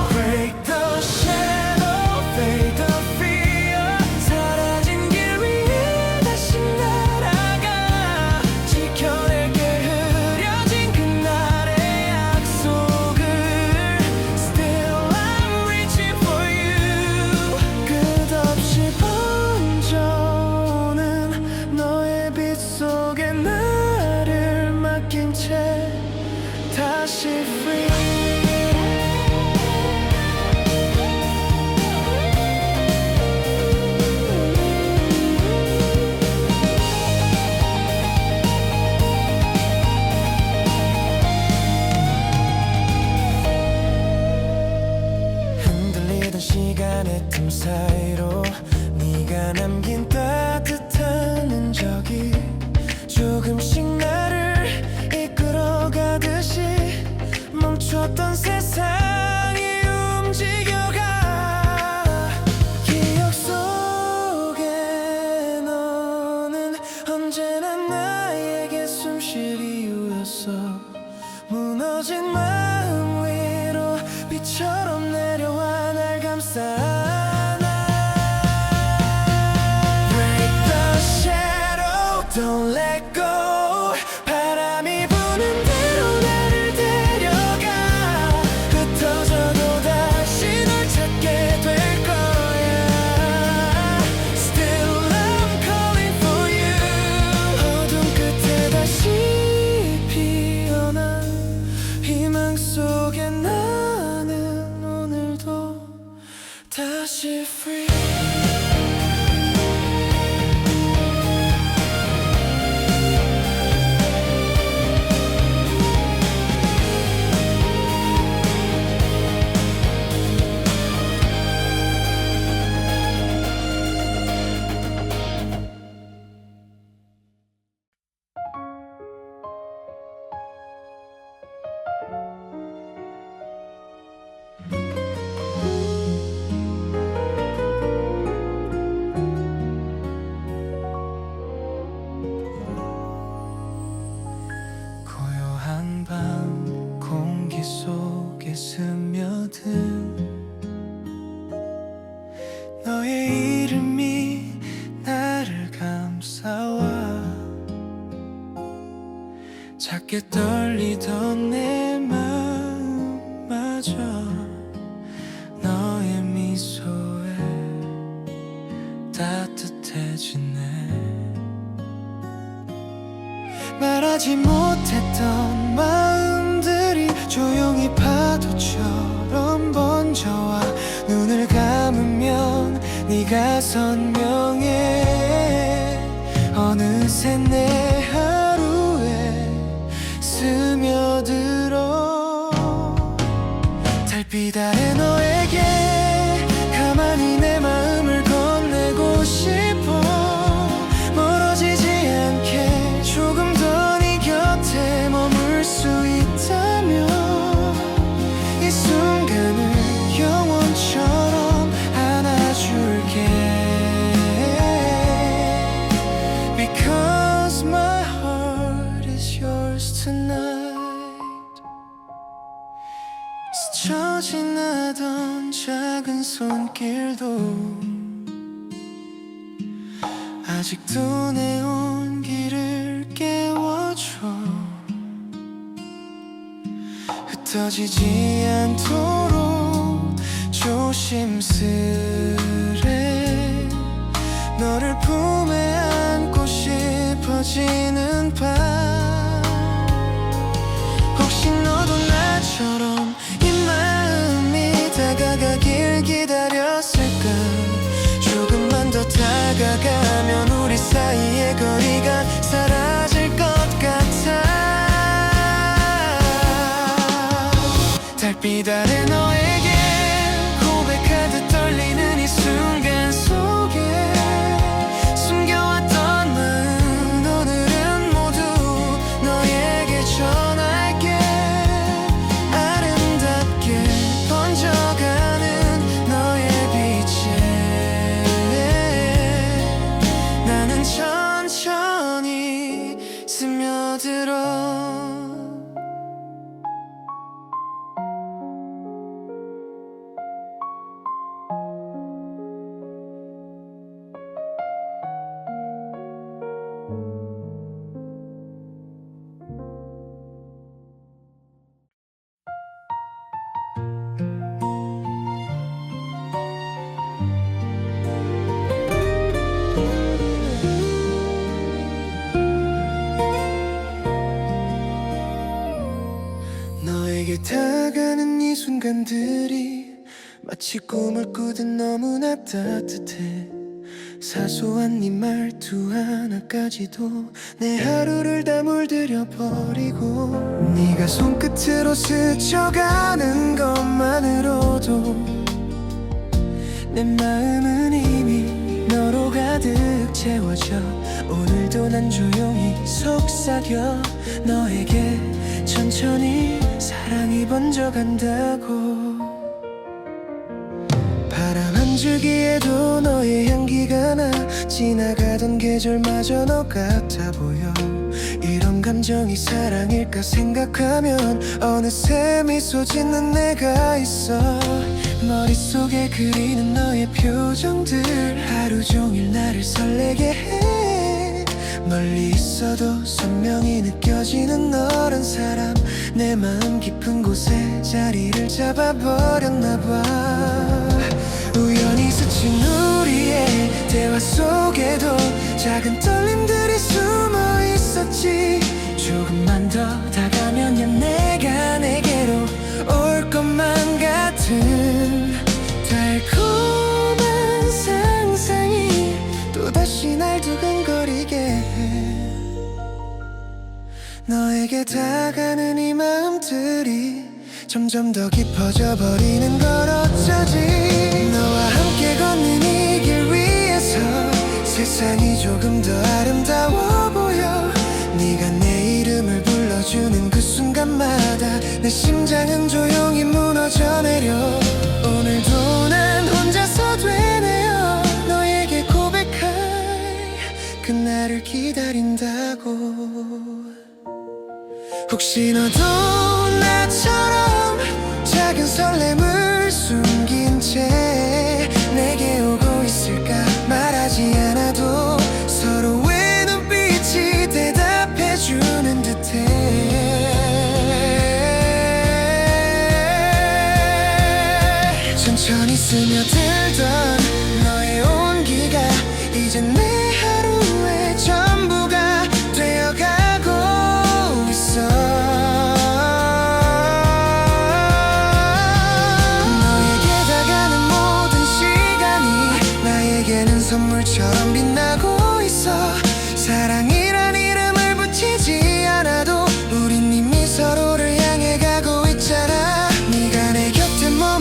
Break the shadow, fade the fear. 사라진 길 위에 다시 날아가. 지켜낼게 흐려진 그날의 약속을. Still I'm reaching for you. 끝없이 번져오는 너의 빛 속에 나를 맡긴 채 다시 free. 흔들리던 시간의 틈 사이로 네가 남긴 따뜻한 흔적이 조금씩 나를 이끌어가듯이 멈췄던 세상이 움직여가. 기억 속에 너는 언제나 나에게 숨쉴 이유였어. 무너진 마음 위로 비처럼 내려와 날 감싸 안아. Break the shadow, don't let go. 바람이 부는 대로 나를 데려가. 흩어져도 다시 널 찾게 될 거야. Still I'm calling for you. 어둠 끝에 다시 피어난 희망 속에 나는 오늘도 다시 free. 고요한 밤 공기 속에 스며든 너의 이름이 나를 감싸와. 작게 떨리던 내 마음마저 너의 미소에 따뜻해지네. 말하지 못했던 마음들이 조용히 파도처럼 번져와 달빛 아래 너에게 가만히 내 마음을 건네고 싶어. 멀어지지 않게 조금 더 네 곁에 머물 수 있다면 이 순간을 영원처럼 안아줄게. Because my heart is yours tonight. 스쳐 지나던 작은 손길도 아직도 내 온기를 깨워줘. 흩어지지 않도록 조심스레 너를 품에 안고 싶어지는 밤. 혹시 너도 나처럼 이 마음이 다가가길 기다렸을까. 조금만 더 다가가면 우리 사이의 거리가 사라질 것 같아. 달빛 아래 너에게 고백하듯 떨리는 이 순간 속에 숨겨왔던 마음 오늘은 모두 너에게 전할게. 아름답게 번져가는 너의 빛에 나는 천천히 스며들어. 너에게 다가가는 이 순간들이 마치 꿈을 꾸듯 너무나 따뜻해. 사소한 네 말투 하나까지도 내 하루를 다 물들여 버리고. 네가 손끝으로 스쳐가는 것만으로도 내 마음은 이미 너로 가득 채워져. 오늘도 난 조용히 속삭여 너에게 천천히 사랑이 번져간다고. 바람 한 줄기에도 너의 향기가 나. 지나가던 계절마저 너 같아 보여. 이런 감정이 사랑일까 생각하면 어느새 미소 짓는 내가 있어. 머릿속에 그리는 너의 표정들 하루 종일 나를 설레게 해. 멀리 있어도 선명히 느껴지는 너란 사람. 내 마음 깊은 곳에 자리를 잡아버렸나 봐. 우연히 스친 우리의 대화 속에도 작은 떨림들이 숨어 있었지. 조금만 더 다가면 내가 내게로 올 것만 같은 달콤한 상상이 또다시 날 두근거리게 해. 너에게 다가가는 이 마음들이 점점 더 깊어져 버리는 걸 어쩌지. 너와 함께 걷는 이 길 위에서 세상이 조금 더 아름다워 보여. 네가 내 이름을 불러주는 그 순간마다 내 심장은 조용히 무너져 내려. 오늘도 난 혼자서 되뇌어 너에게 고백할 그날을 기다린다고. 혹시 너도 나처럼 작은 설렘을 숨긴 채 내게 오고 있을까. 말하지 않아도 서로의 눈빛이 대답해주는 듯해. 천천히 스며들던 너의 온기가 이제 내 하루의 전부가 되어가고 있어. 너에게 다가는 모든 시간이 나에게는 선물처럼 빛나고 있어. 사랑이란 이름을 붙이지 않아도 우린 이미 서로를 향해 가고 있잖아. 네가 내 곁에 머물러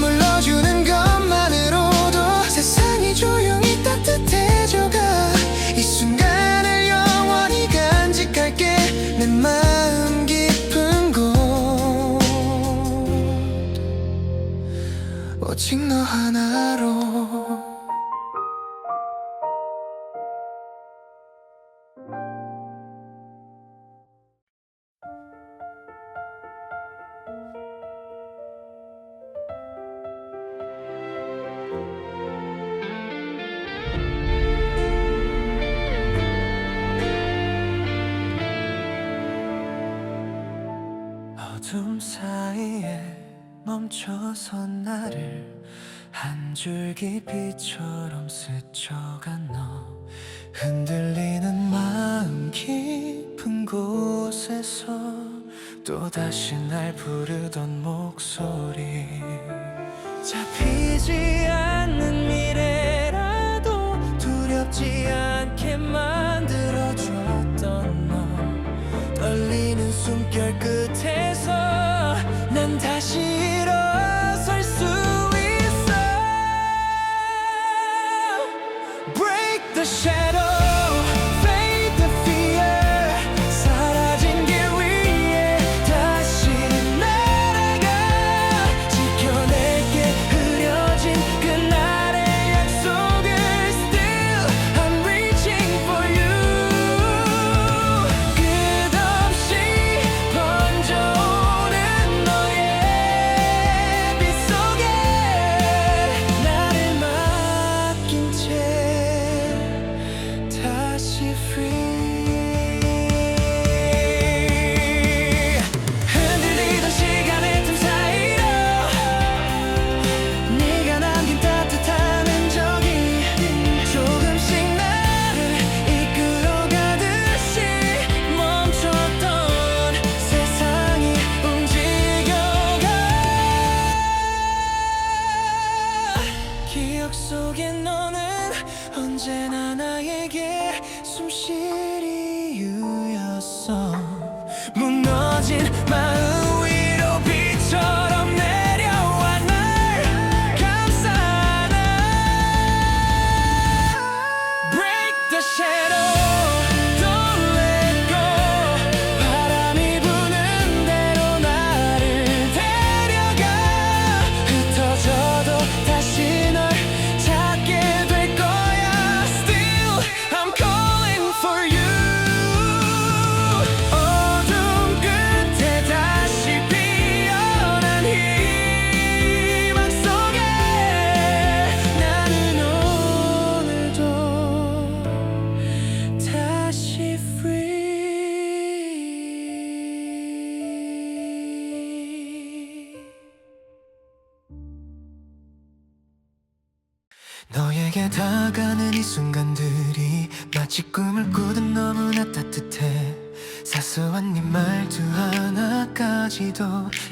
오직 너 하나로. 어둠 사이에 멈춰선 나를 한 줄기 빛처럼 스쳐간 너. 흔들리는 마음 깊은 곳에서 또다시 날 부르던 목소리. 잡히지 않는 미래라도 두렵지 않게 만들어줬던 너. 떨리는 숨결 끝에서 난 다시 일어설 수 있어. Break the shadow, fade the fear. 사라진 길 위에 다시 날아가. 지켜낼게 흐려진 그날의 약속을. Still I'm reaching for you. 끝없이 번져오는 너의 빛 속에 나를 맡긴 채 다시 free. 흔들리던 시간의 틈 사이로 네가 남긴 따뜻한 흔적이 조금씩 나를 이끌어가듯이 멈췄던 세상이 움직여가. 기억 속에 너는 언제나 나에게 숨쉴 이유였어. 무너진 마음 위로 비처럼 내려와 날 감싸나. Break the shadow, don't let go. 바람이 부는 대로 나를 데려가. 흩어져도 다시 널 찾게 될 거야. Still I'm calling for you. 어둠 끝에 다시 피어난 희망 속에 나는 오늘도 다시 free. 너에게 다가는 이 순간들이 마치 꿈을 꾸듯 너무나 따뜻해. 사소한 네 말투 하나까지도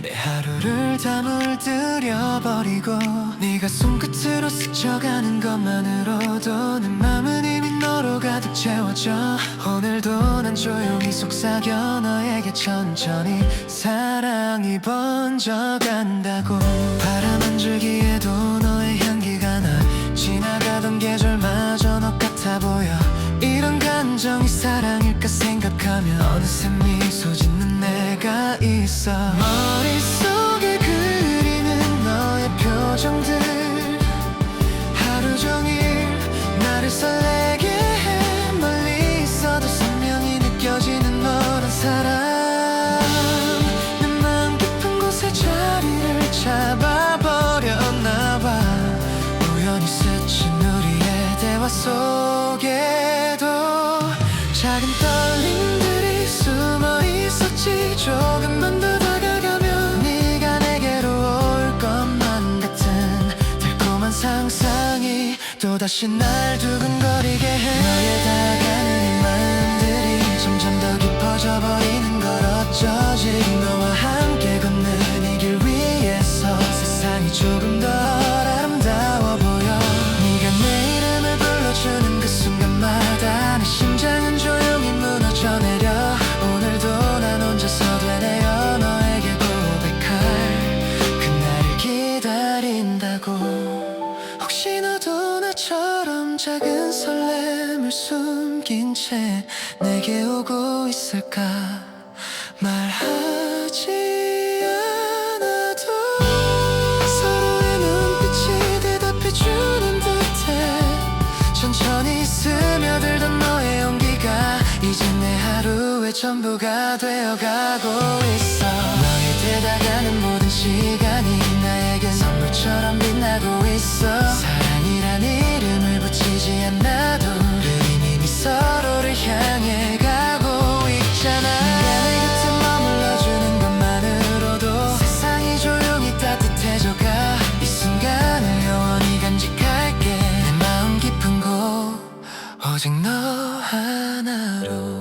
내 하루를 다 물들여버리고. 네가 손끝으로 스쳐가는 것만으로도 내 맘은 이미 너로 가득 채워져. 오늘도 난 조용히 속삭여 너에게 천천히 사랑이 번져간다고. 바람 한 줄기에도 너의 향기가 나. 지나가던 계절마저 너 같아 보여. 이런 감정이 사랑일까 생각하면 어느새 미소 짓는 내가 있어. 머릿속에 그리는 너의 표정들 하루 종일 나를 설레게 해. 멀리 있어도 선명히 느껴지는 너란 사람. 내 마음 깊은 곳에 자리를 잡아버렸나 봐. 우연히 스친 우리의 대화 속에도 작은 떨림들이 숨어 있었지. 조금만 더 다가가면 네가 내게로 올 것만 같은 달콤한 상상이 또다시 날 두근거리게 해. 너의 다가가는 이 마음들이 점점 더 깊어져 버리는 걸 어쩌지. 너와 함께 걷는 이 길 위에서 세상이 조금 더 아름다워 보여. 네가 내 이름을 불러주는 그 순간마다 내 심장은 조용히 무너져 내려. 오늘도 난 혼자서 되뇌어 너에게 고백할 그날을 기다린다고. 혹시 너도 나처럼 작은 설렘을 숨긴 채 내게 오고 있을까. 말하지 하루가 되어가고 있어. 너의 되다가는 모든 시간이 나에겐 선물처럼 빛나고 있어. 사랑이란 이름을 붙이지 않아도 우린 이미 서로를 향해 가고 있잖아. 네가 내 곁에 머물러주는 것만으로도 세상이 조용히 따뜻해져가. 이 순간을 영원히 간직할게. 내 마음 깊은 곳 오직 너 하나로.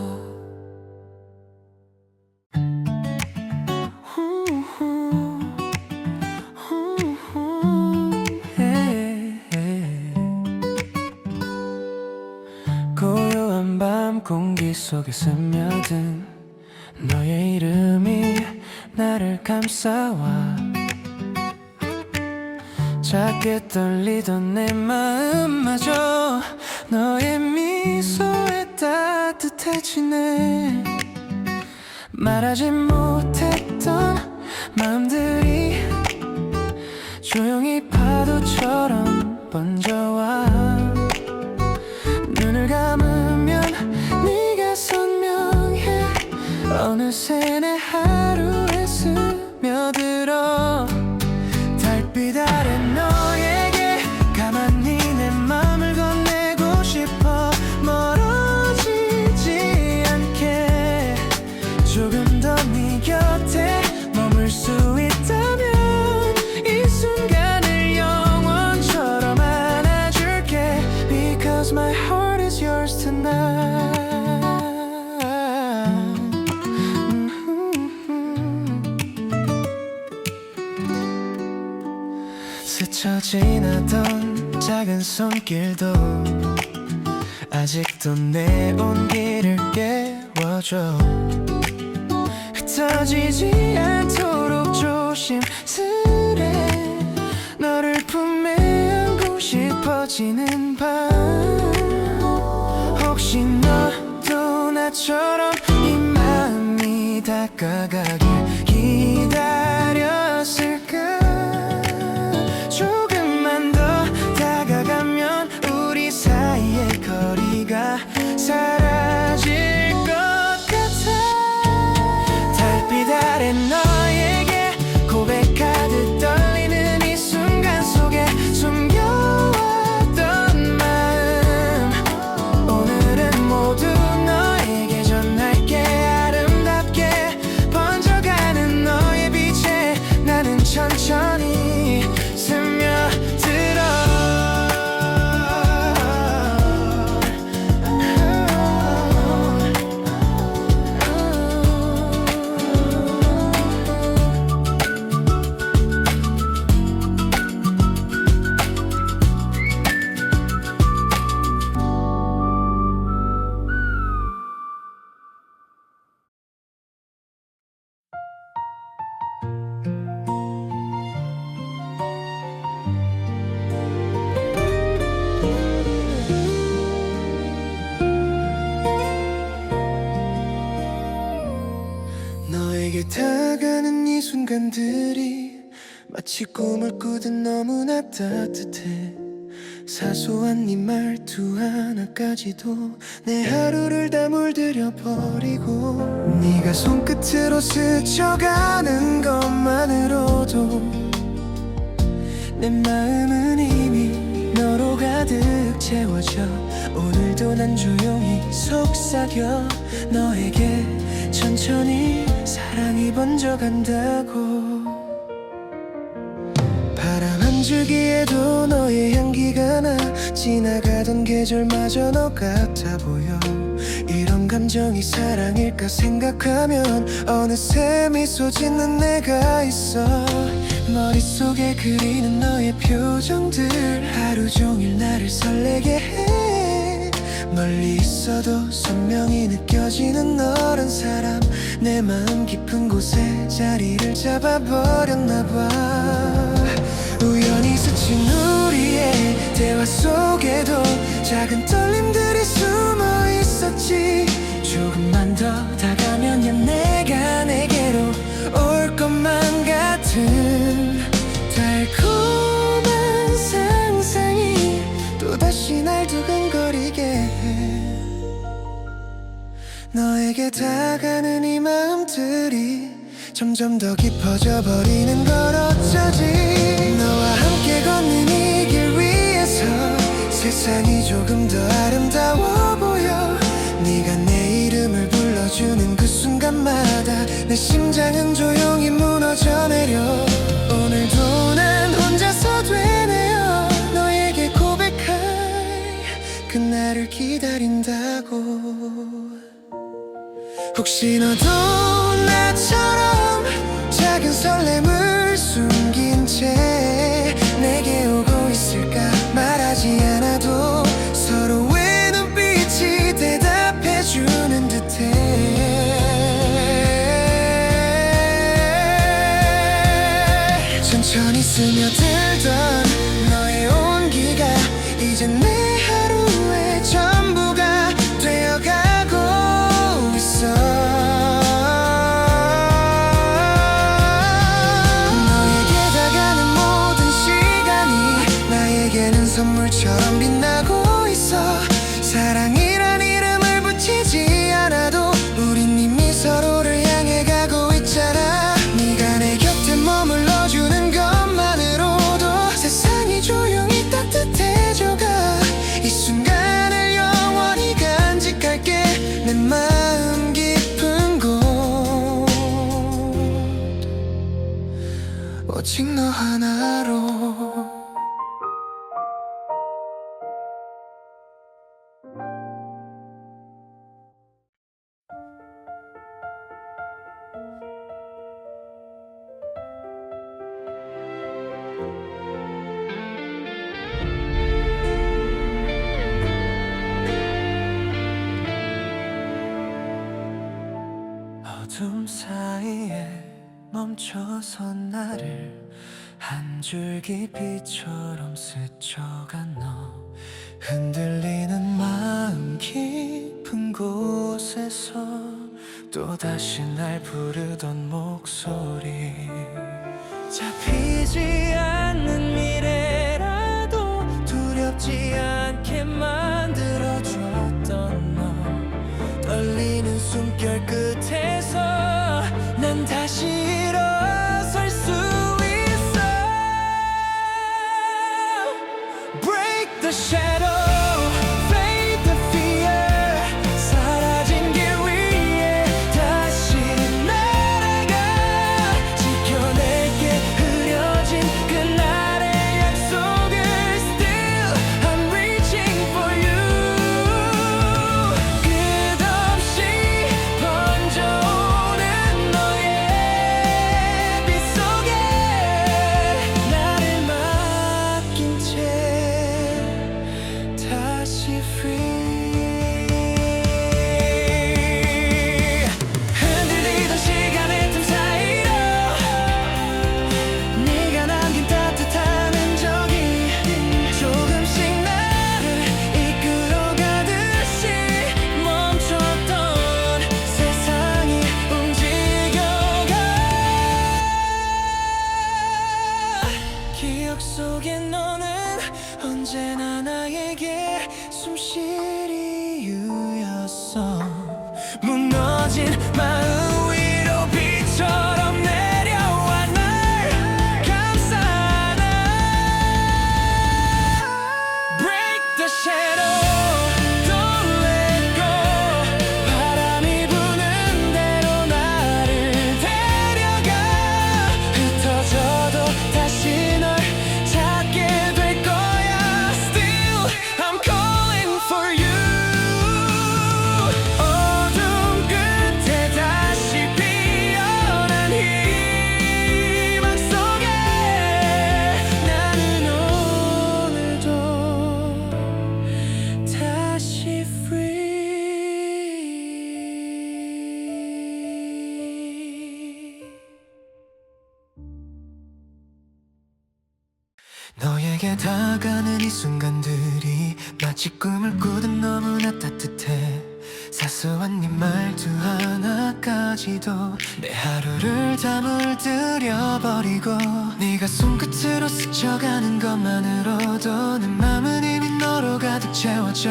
고요한 밤 공기 속에 스며든 너의 이름이 나를 감싸와. 작게 떨리던 내 마음마저 너의 미소에 따뜻해지네. 말하지 못했던 마음들이 조용히 파도처럼 번져와. 눈을 감으면 네가 선명해. 어느새 내 하루에 스며들어. 달빛 아래 너에게 가만히 내 맘을 건네고 싶어. 멀어지지 않게 조금 더 네 곁에 머물 수 있다면 이 순간을 영원처럼 안아줄게. Because my heart is yours tonight. 스쳐 지나던 작은 손길도 아직도 내 온기를 깨워줘. 흩어지지 않도록 조심스레 너를 품에 안고 싶어지는 밤. 혹시 너도 나처럼 이 마음이 다가가길 기다렸을까. 조금만 더 다가가면 우리 사이의 거리가 사라질 것 같아. 달빛 아래 너에게 고백하듯 떨리는 이 순간 속에 숨겨왔던 마음. 오늘은 모두 너에게 전할게. 아름답게 번져가는 너의 빛에 나는 천천히 스며들어. 너에게 다가가는 이 순간들이 마치 꿈을 꾸듯 너무나 따뜻해. 사소한 네 말투 하나까지도 내 하루를 다 물들여 버리고. 네가 손끝으로 스쳐가는 것만으로도 내 마음은 이미 너로 가득 채워져. 오늘도 난 조용히 속삭여 너에게 천천히 사랑이 번져간다고. 바람 한 줄기에도 너의 향기가 나. 지나가던 계절마저 너 같아 보여. 이런 감정이 사랑일까 생각하면 어느새 미소 짓는 내가 있어. 머릿속에 그리는 너의 표정들 하루 종일 나를 설레게 해. 멀리 있어도 선명히 느껴지는 너란 사람. 내 마음 깊은 곳에 자리를 잡아버렸나 봐. 우연히 스친 우리의 대화 속에도 작은 떨림들이 숨어 있었지. 조금만 더 다가면 내가 내게로 올 것만 같은 달콤한 상상이 또다시 날 두근거리게 해. 너에게 너에게 다가가는 이 마음들이 점점 더 깊어져 버리는 걸 어쩌지. 너와 함께 걷는 이 길 위에서 세상이 조금 더 아름다워 보여. 네가 내 이름을 불러주는 그 순간마다 내 심장은 조용히 무너져 내려. 오늘도 난 혼자서 되뇌어 너에게 고백할 그날을 기다린다고. 혹시 너도 나처럼 작은 설렘을 숨긴 채 내게 오고 있을까. 말하지 않아도 서로의 눈빛이 대답해주는 듯해. 천천히 스며들던 너의 온기가 이제 내 하루의 전부가 되어가고 있어. 너에게 다가는 모든 시간이 나에게는 선물처럼 빛나고 있어. 사랑이란 이름을 붙이지 않아도 우린 이미 서로를 향해 가고 있잖아. 네가 내 곁에 머물러주는 것만으로도 세상이 조용히 따뜻해져가. 이 순간을 영원히 간직할게. 내 마음 깊은 곳 오직 너 하나로. 어둠 사이에 멈춰선 나를 한 줄기 빛처럼 스쳐간 너. 흔들리는 마음 깊은 곳에서 또다시 날 부르던 목소리. 잡히지 않는 미래라도 두렵지 않게 만들어줬던 너. 떨리는 숨결 끝에서 난 다시 일어설 수 있어. Break the shadow, fade the fear. 사라진 길 위에 다시 날아가. 지켜낼게 흐려진 그날의 약속을. Still I'm reaching for you. 끝없이 번져오는 너의 빛 속에 나를 맡긴 채 다시 free. 흔들리던 시간의 틈 사이로 네가 남긴 따뜻한 흔적이 조금씩 나를 이끌어가듯이 멈췄던 세상이 움직여가. 기억 속에 너는 언제나 나에게 숨쉴 이유였어. 무너진 마음 위로 비처럼 내려와 날 감싸나. Break the shadow, don't let go. 바람이 부는 대로 나를 데려가. 흩어져도 다시 널 찾게 될 거야. Still I'm calling for you. 어둠 끝에 다시 피어난 희망 속에 나는 오늘도 다시 free. 너에게 다가가는 이 순간들이 마치 꿈을 꾸듯 너무나 따뜻해. 사소한 네 말투 하나까지도 내 하루를 다 물들여버리고. 네가 손끝으로 스쳐가는 것만으로도 내 맘은 이미 너로 너로 가득 채워져.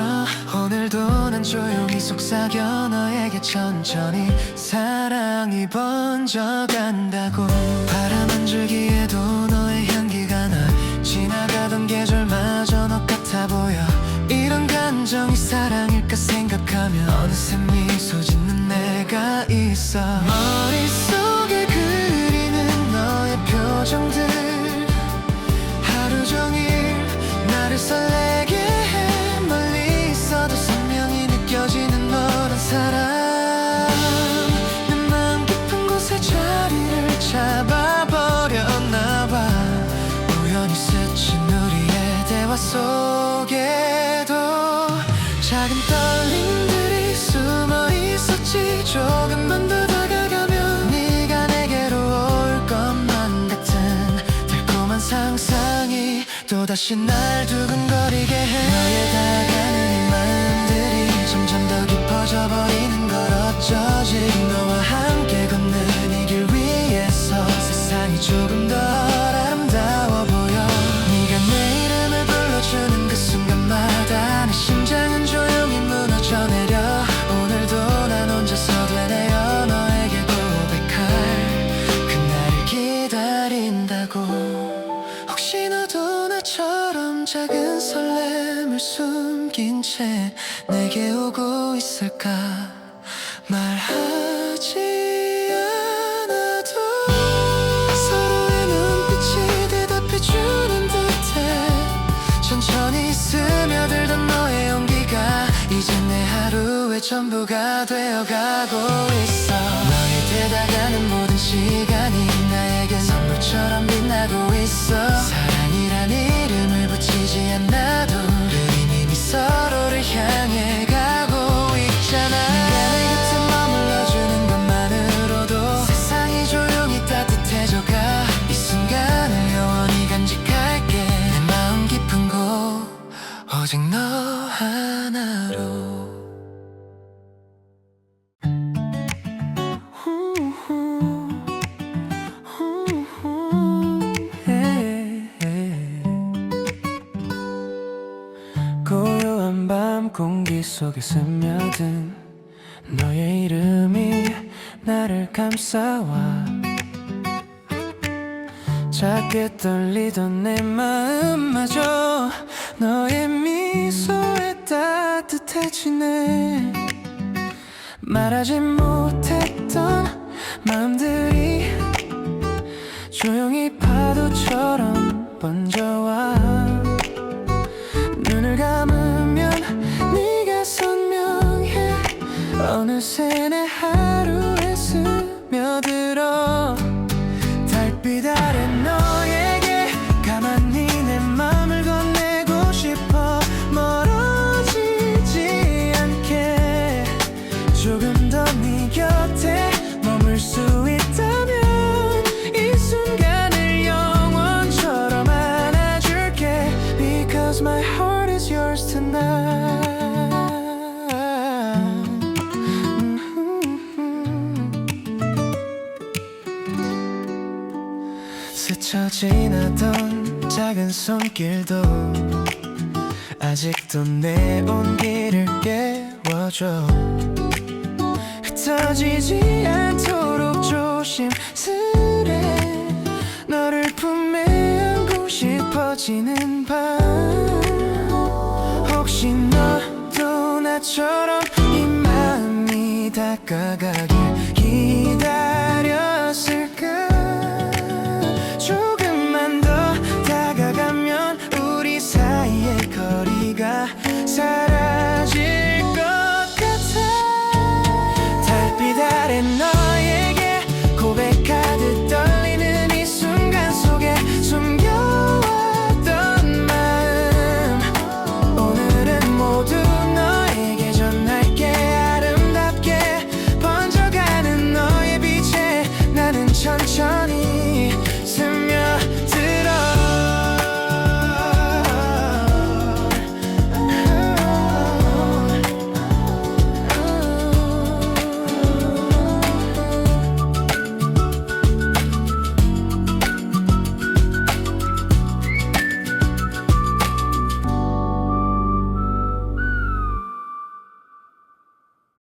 오늘도 난 조용히 속삭여 너에게 천천히 사랑이 번져간다고. 바람 한 줄기에도 너의 향기가 나. 지나가던 계절마저 너 같아 보여. 이런 감정이 사랑일까 생각하면 어느새 미소 짓는 내가 있어. 머릿속에 그리는 너의 표정들 하루 종일 나를 설레게 해. 멀리 있어도 선명히 느껴지는 너란 사람. 내 마음 깊은 곳에 자리를 잡아버렸나 봐. 우연히 스친 우리의 대화 속에도 작은 떨림들이 숨어 있었지. 조금만 더 다가가면 네가 내게로 올 것만 같은 달콤한 상상이 또다시 날 두근거리게 해. 너의 다가가는 이 마음들이 점점 더 깊어져 버리는 걸 어쩌지. 너와 함께 걷는 이 길 위에서 세상이 조금 더 아름다워 보여. 네가 내 이름을 불러주는 그 순간마다 내 심장은 조용히 무너져 내려. 오늘도 난 혼자서 되뇌어 너에게 고백할 그날을 기다린다고. 혹시 너도 나처럼 작은 설렘을 숨긴 채 내게 오고 있을까. 말하지 않아도 서로의 눈빛이 대답해주는 듯해. 천천히 스며들던 너의 온기가 이제 내 하루의 전부가 되어가고 있어. 너의 되다가는 모든 시간이 나에겐 선물처럼 빛나고 있어. 사랑이란 이름을 붙이지 않아도 우린 이미 서로를 향해 가고 있잖아. 네가 내 곁에 머물러주는 것만으로도 세상이 조용히 따뜻해져가. 이 순간을 영원히 간직할게. 내 마음 깊은 곳 오직 너 하나로. 고요한 밤 공기 속에 스며든 너의 이름이 나를 감싸와. 작게 떨리던 내 마음마저 너의 미소에 따뜻해지네. 말하지 못했던 마음들이 조용히 파도처럼 번져와. 눈을 감으면 네가 선명해. 어느새 내 하루에 스며들어. 달빛 아래 너에게 가만히 내 맘을 건네고 싶어. 멀어지지 않게 조금 더 네 곁에 머물 수 있다면 이 순간을 영원처럼 안아줄게. Because my heart is yours tonight. 스쳐 지나던 작은 손길도 아직도 내 온기를 깨워줘. 흩어지지 않도록 조심스레 너를 품에 안고 싶어지는 밤. 혹시 너도 나처럼 이 마음이 다가가길 기다렸을까. 조금만 더 다가가면 우리 사이의 거리가 사라질 것 같아. 달빛 아래 너에게 고백하듯 떨리는 이 순간 속에 숨겨왔던 마음. 오늘은 모두 너에게 전할게. 아름답게 번져가는 너의 빛에 나는 천천히